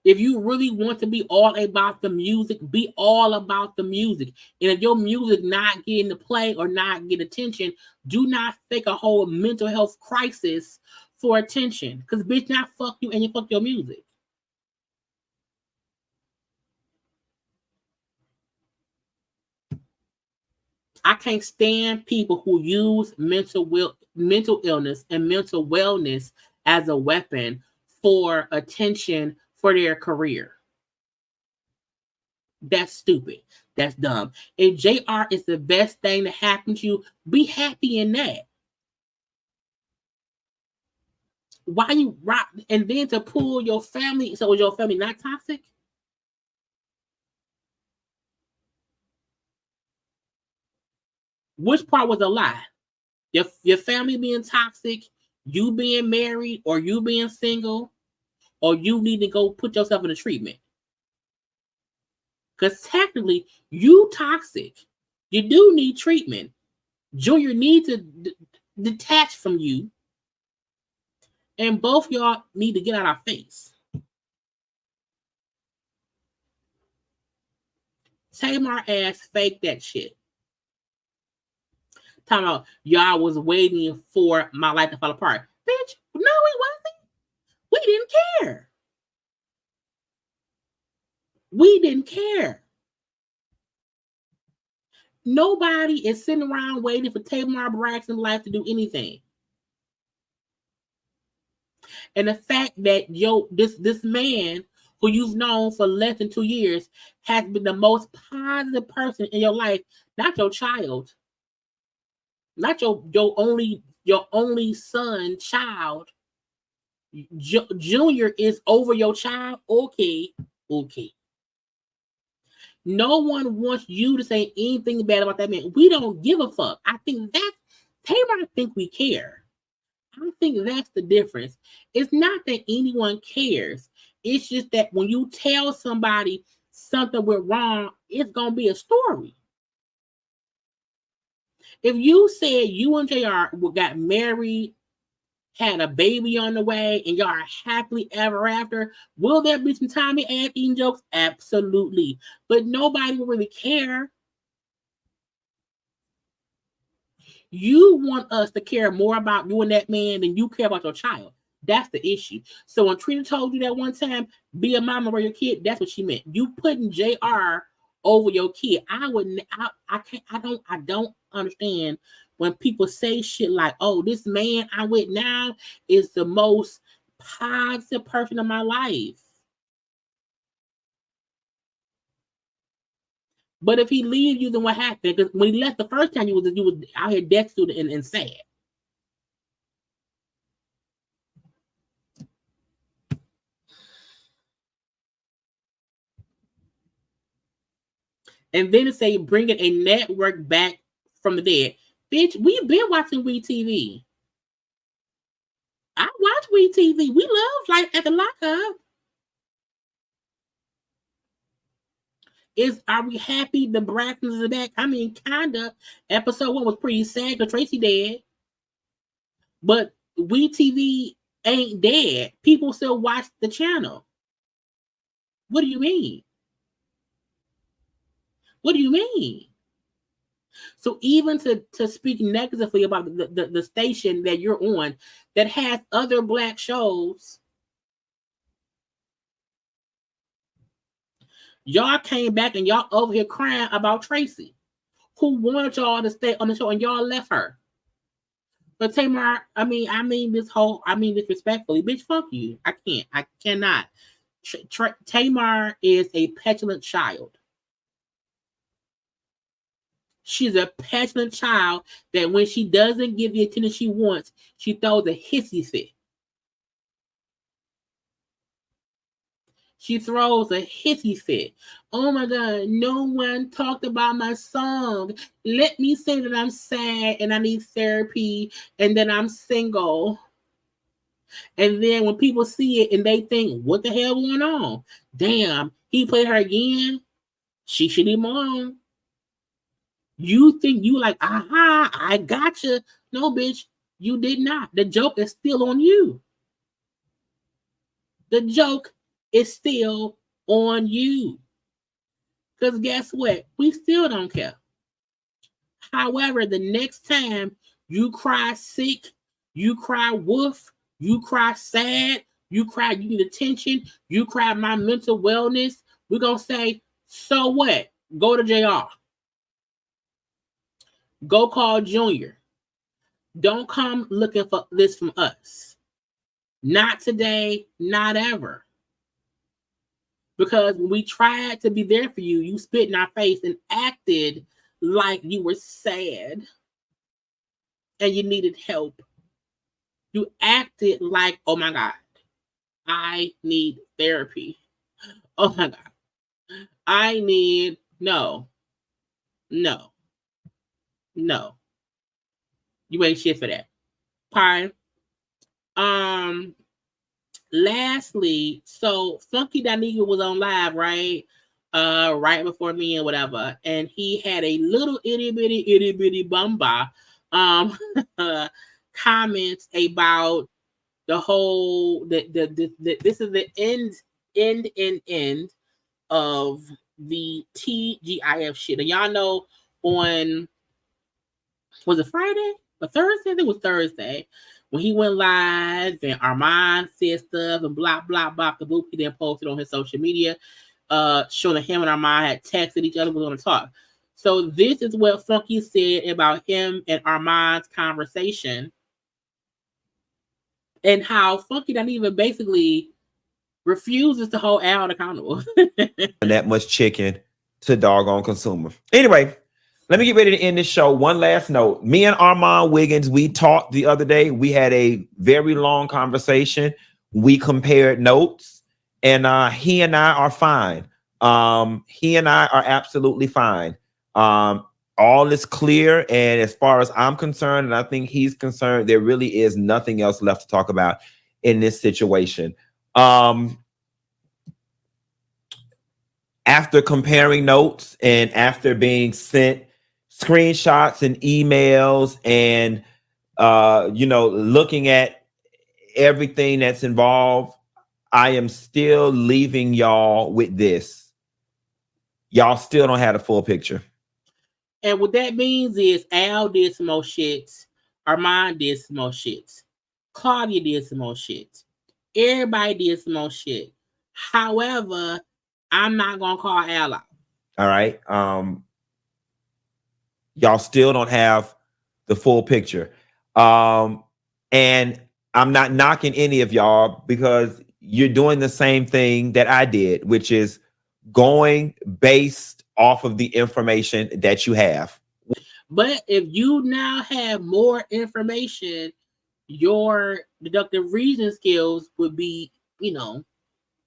If you really want to be all about the music, be all about the music. And if your music not getting the play or not get attention, do not fake a whole mental health crisis for attention. Because bitch, not fuck you and you fuck your music. I can't stand people who use mental illness and mental wellness as a weapon for attention for their career. That's stupid. That's dumb. If JR is the best thing that happened to you, be happy in that. Why you rock and then to pull your family? So is your family not toxic? Which part was a lie? Your family being toxic, you being married, or you being single, or you need to go put yourself in a treatment? Because technically, you toxic. You do need treatment. Junior needs to detach from you. And both y'all need to get out of our face. Tamar ass fake that shit. Talking about y'all was waiting for my life to fall apart. Bitch, no, we wasn't. We didn't care. We didn't care. Nobody is sitting around waiting for Tamar Braxton's life to do anything. And the fact that this man who you've known for less than 2 years has been the most positive person in your life, not your child, not your only son, child. Junior is over your child. Okay. No one wants you to say anything bad about that man. We don't give a fuck. I think Tamar think we care. I think that's the difference. It's not that anyone cares. It's just that when you tell somebody something went wrong, it's going to be a story. If you said you and JR got married, had a baby on the way, and y'all are happily ever after, will there be some Tommy ass eating jokes? Absolutely. But nobody will really care. You want us to care more about you and that man than you care about your child. That's the issue. So when Trina told you that one time, be a mama for your kid, that's what she meant. You putting JR over your kid. I don't understand when people say shit like, oh, this man I'm with now is the most positive person in my life. But if he leaves you, then what happened? Because when he left the first time, you was out here destitute and sad. And then to say bringing a network back from the dead. Bitch, we've been watching WeTV. I watch WeTV. We love Life at the Lockup. Are we happy the Braxtons are back? I mean, kinda. Episode 1 was pretty sad because Tracy dead. But WeTV ain't dead. People still watch the channel. What do you mean? What do you mean? So even to speak negatively about the station that you're on that has other black shows, y'all came back and y'all over here crying about Tracy, who wanted y'all to stay on the show and y'all left her. But Tamar, I mean this respectfully, bitch, fuck you. I cannot. Tamar is a petulant child. She's a petulant child that when she doesn't give the attention she wants, she throws a hissy fit. She throws a hissy fit. Oh my God, no one talked about my song. Let me say that I'm sad and I need therapy and that I'm single. And then when people see it and they think, what the hell going on? Damn, he played her again? She should leave him alone. You think you like, aha, I gotcha. No, bitch, you did not. The joke is still on you. The joke is still on you. Because guess what? We still don't care. However, the next time you cry sick, you cry wolf, you cry sad, you cry you need attention, you cry my mental wellness, we're going to say, so what? Go to JR. Go call Junior. Don't come looking for this from us. Not today, not ever. Because when we tried to be there for you, you spit in our face and acted like you were sad and you needed help. You acted like, oh my God, I need therapy. Oh my God. I need, no. You ain't shit for that. Fine. Lastly, so Funky Dineva was on live, right? Right before me and whatever. And he had a little itty bitty bumba comments about the whole this is the end of the TGIF shit. And y'all know on, was it Friday or Thursday? I think it was Thursday when he went live and Armand said stuff and blah blah blah. The boop he then posted on his social media, showing that him and Armand had texted each other, was going to talk. So this is what Funky said about him and Armand's conversation, and how Funky Dineva basically refuses to hold Al accountable. That much chicken to doggone consumer. Anyway, let me get ready to end this show. One last note. Me and Armand Wiggins, we talked the other day. We had a very long conversation. We compared notes, and he and I are fine. He and I are absolutely fine. All is clear, and as far as I'm concerned, and I think he's concerned, there really is nothing else left to talk about in this situation. After comparing notes and after being sent screenshots and emails and, looking at everything that's involved, I am still leaving y'all with this. Y'all still don't have the full picture. And what that means is Al did some more shits. Armand did some more shits. Claudia did some more shit. Everybody did some more shit. However, I'm not going to call Al out. All right. Y'all still don't have the full picture. And I'm not knocking any of y'all because you're doing the same thing that I did, which is going based off of the information that you have. But if you now have more information, your deductive reasoning skills would be,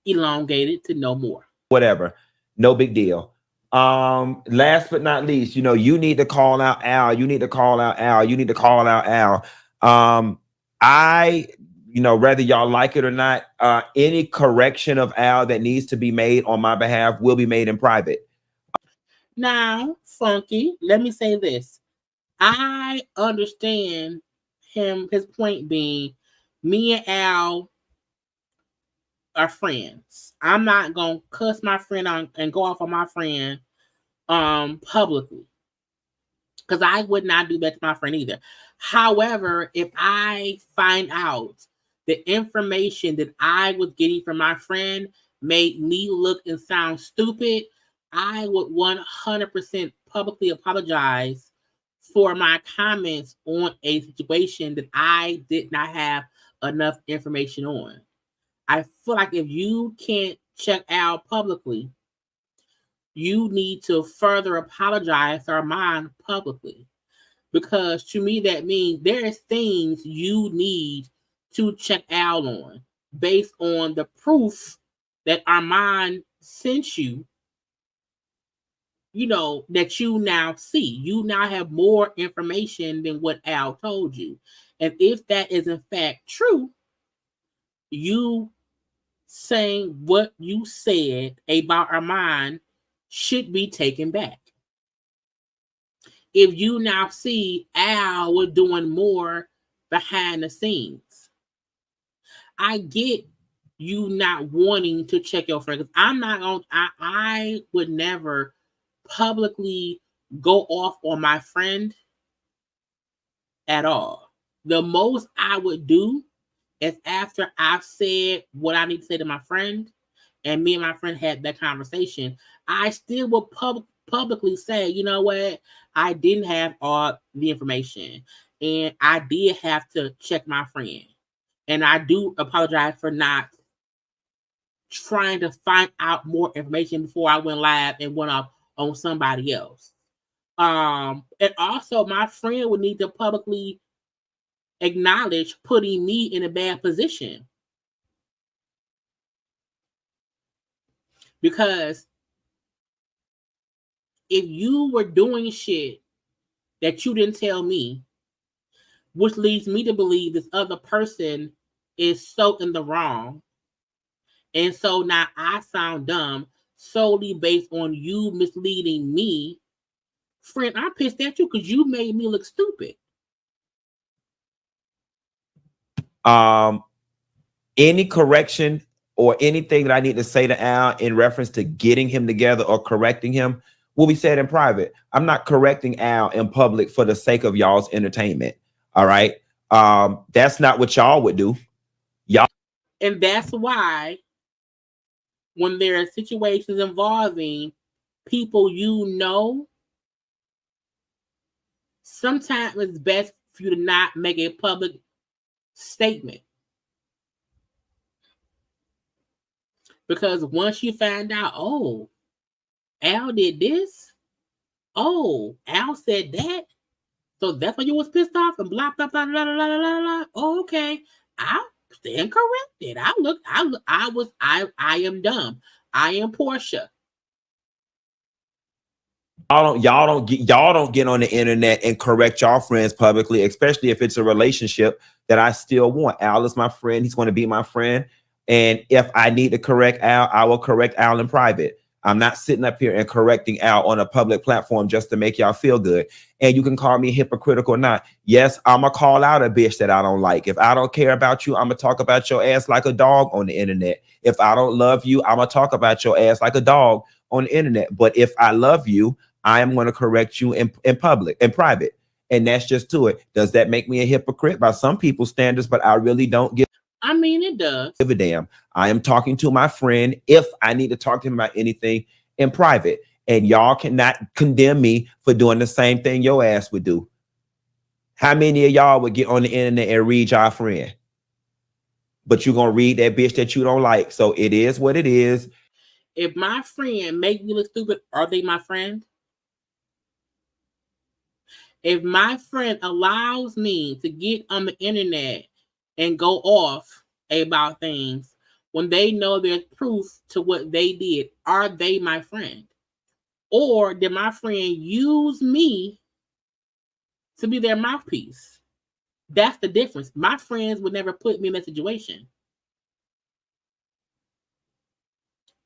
elongated to know more. Whatever. No big deal. Last but not least, you need to call out Al. You need to call out Al. You need to call out Al. Whether y'all like it or not, any correction of Al that needs to be made on my behalf will be made in private. Now, Funky, let me say this. I understand his point being, me and Al are friends. I'm not gonna cuss my friend on and go off on my friend publicly, because I would not do that to my friend either. However, if I find out the information that I was getting from my friend made me look and sound stupid, I would 100% publicly apologize for my comments on a situation that I did not have enough information on. I feel like if you can't check out publicly, you need to further apologize to Armand publicly. Because to me, that means there's things you need to check out on based on the proof that Armand sent you, that you now see. You now have more information than what Al told you. And if that is in fact true, you saying what you said about Armand should be taken back. If you now see Al was doing more behind the scenes, I get you not wanting to check your friend. I'm not on. I would never publicly go off on my friend at all. The most I would do is after I've said what I need to say to my friend, and me and my friend had that conversation, I still will publicly say, you know what, I didn't have all the information, and I did have to check my friend, and I do apologize for not trying to find out more information before I went live and went off on somebody else. And also, my friend would need to publicly acknowledge putting me in a bad position, because if you were doing shit that you didn't tell me, which leads me to believe this other person is so in the wrong, and so now I sound dumb solely based on you misleading me, friend, I'm pissed at you because you made me look stupid. Any correction or anything that I need to say to Al in reference to getting him together or correcting him will be said in private. I'm not correcting Al in public for the sake of y'all's entertainment. All right. That's not what y'all would do. Y'all. And that's why when there are situations involving people sometimes it's best for you to not make a public statement. Because once you find out, oh, Al did this, oh, Al said that, so that's why you was pissed off and blah, blah, blah, blah, blah, blah, blah, blah. Oh, okay. I'll stand corrected. I am dumb. I am Porsha. Y'all don't get on the internet and correct y'all friends publicly, especially if it's a relationship that I still want. Al is my friend. He's going to be my friend. And if I need to correct Al, I will correct Al in private. I'm not sitting up here and correcting Al on a public platform just to make y'all feel good. And you can call me hypocritical or not. Yes, I'm going to call out a bitch that I don't like. If I don't care about you, I'm going to talk about your ass like a dog on the internet. If I don't love you, I'm going to talk about your ass like a dog on the internet. But if I love you, I am going to correct you in public, in private. And that's just to it. Does that make me a hypocrite by some people's standards? But I really don't give. I mean, it does. Give a damn. I am talking to my friend if I need to talk to him about anything in private. And y'all cannot condemn me for doing the same thing your ass would do. How many of y'all would get on the internet and read y'all friend? But you're going to read that bitch that you don't like. So it is what it is. If my friend make me look stupid, are they my friend? If my friend allows me to get on the internet and go off about things when they know there's proof to what they did, are they my friend? Or did my friend use me to be their mouthpiece? That's the difference. My friends would never put me in that situation.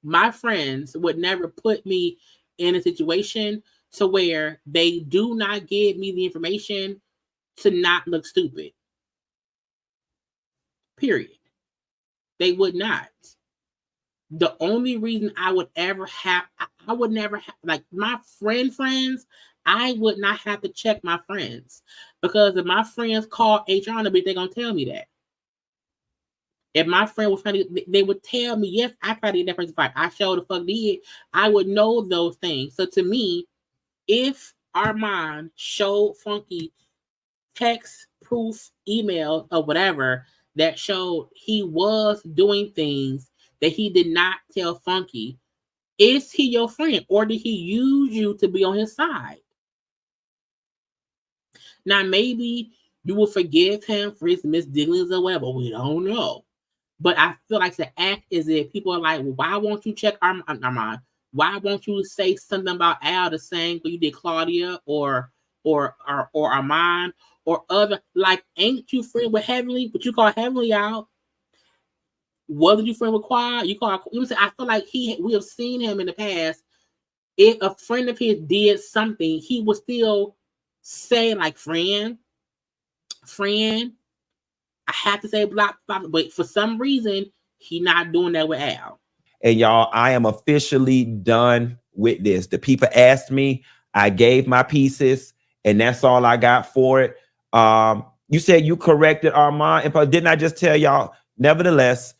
My friends would never put me in a situation to where they do not give me the information to not look stupid. Period. They would not. The only reason I would never have, like my friends, I would not have to check my friends. Because if my friends call HR, they're going to tell me that. If my friend was trying to, they would tell me, yes, I tried to get that person fired. I sure the fuck did. I would know those things. So to me, if Armand showed Funky text, proof, email, or whatever that showed he was doing things that he did not tell Funky, Is he your friend, or did he use you to be on his side? Now, maybe you will forgive him for his misdealings or whatever. We don't know. But I feel like the act is if people are like, well, why won't you check Armand? Why won't you say something about Al the same way you did Claudia or Armand or other? Like, ain't you friend with Heavenly? But you call Heavenly out. Wasn't you friend with Quad? You call. You know, I feel like we have seen him in the past. If a friend of his did something, he would still say like, friend. I have to say block, but for some reason, he not doing that with Al. And y'all, I am officially done with this. The people asked me, I gave my pieces, and that's all I got for it. You said you corrected Armand, and didn't I just tell y'all? Nevertheless,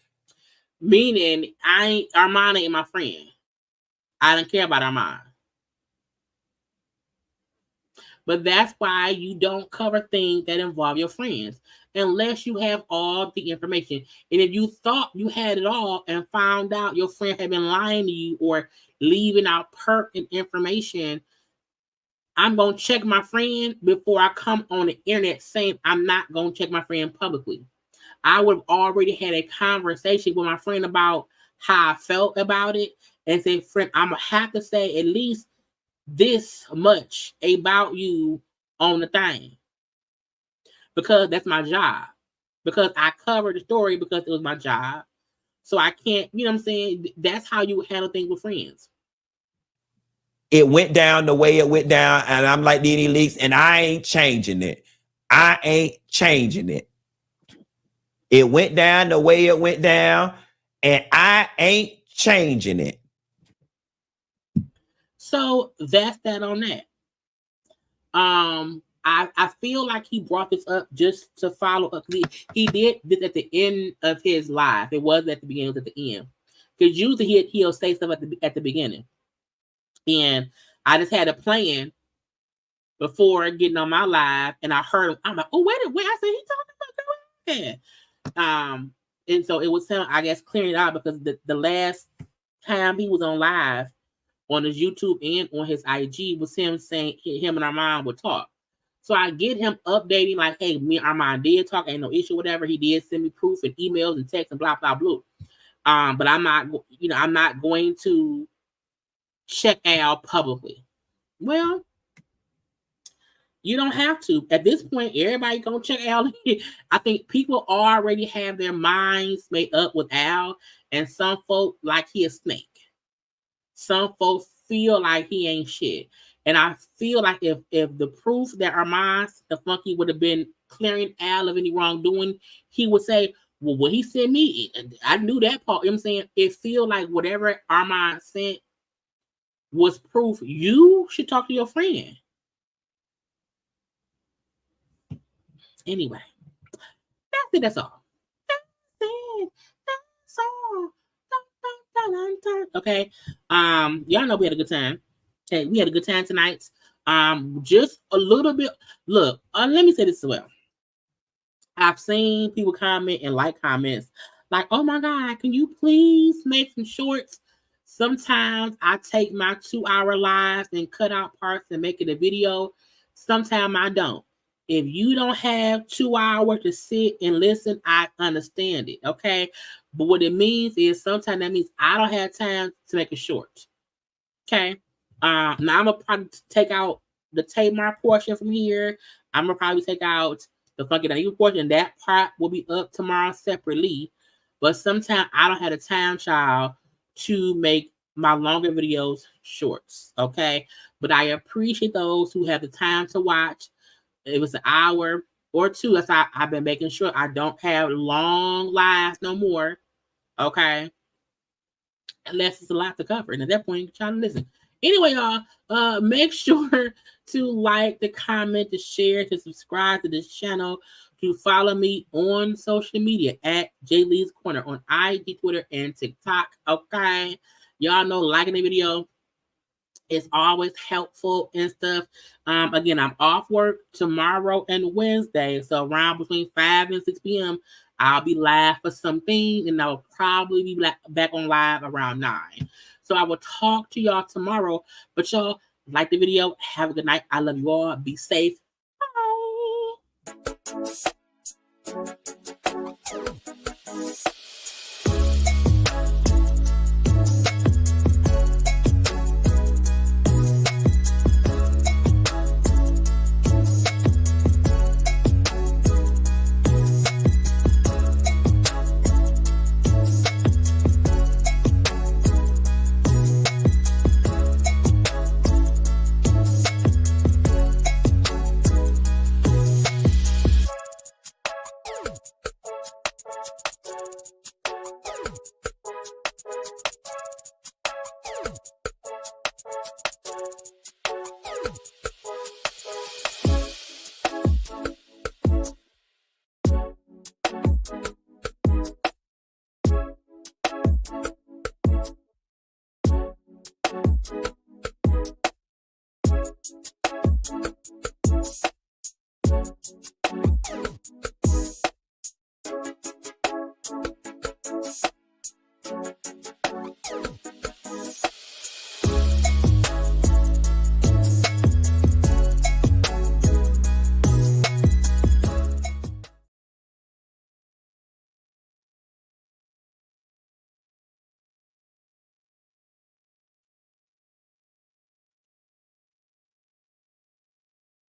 meaning Armand ain't my friend. I don't care about Armand. But that's why you don't cover things that involve your friends unless you have all the information. And if you thought you had it all and found out your friend had been lying to you or leaving out pertinent information, I'm going to check my friend before I come on the internet saying I'm not going to check my friend publicly. I would have already had a conversation with my friend about how I felt about it and say, friend, I'm going to have to say at least this much about you on the thing because that's my job, because I covered the story because it was my job, so I can't, you know what I'm saying? That's how you handle things with friends. It went down the way it went down, and I'm like Nene Leaks, and I ain't changing it. I ain't changing it. It went down the way it went down, and I ain't changing it. So that's that on that. I feel like he brought this up just to follow up. He did this at the end of his live. It wasn't at the beginning, it was at the end. Because usually he'll say stuff at the beginning. And I just had a plan before getting on my live, and I heard him. I'm like, oh, wait. I said, he talking about that. And so it was him, I guess, clearing it out because the last time he was on live on his YouTube and on his IG was him saying him and Armand would talk. So I get him updating like, hey, me and Armand did talk, ain't no issue, whatever. He did send me proof and emails and texts and blah, blah, blah. But I'm not going to check Al publicly. Well, you don't have to. At this point, everybody gonna check Al. I think people already have their minds made up with Al, and some folk like he a snake. Some folks feel like he ain't shit. And I feel like if the proof that Armand the Funky would have been clearing Al of any wrongdoing, he would say, well, what he sent me, I knew that part. You know what I'm saying? It feel like whatever Armand sent was proof. You should talk to your friend. Anyway, that's all. That's all. Okay. Y'all know we had a good time. Okay, we had a good time tonight. Just a little bit. Look, let me say this as well. I've seen people comment and like comments like, oh my God, can you please make some shorts? Sometimes I take my 2-hour lives and cut out parts and make it a video. Sometimes I don't. If you don't have 2 hours to sit and listen, I understand it, okay? But what it means is sometimes that means I don't have time to make it short, okay? Now I'm going to probably take out the Tamar portion from here. I'm going to probably take out the Funky Dineva portion. That part will be up tomorrow separately. But sometimes I don't have the time, child, to make my longer videos shorts, okay? But I appreciate those who have the time to watch. It was an hour or two. That's why I've been making sure I don't have long lives no more, okay? Unless it's a lot to cover. And at that point, you can try to listen. Anyway, y'all, make sure to like, to comment, to share, to subscribe to this channel, to follow me on social media at JayLeesCorner on IG, Twitter, and TikTok, okay? Y'all know liking the video is always helpful and stuff. Again, I'm off work tomorrow and Wednesday, so around between 5 and 6 p.m., I'll be live for something, and I'll probably be back on live around 9. So I will talk to y'all tomorrow. But y'all, like the video. Have a good night. I love you all. Be safe. Bye.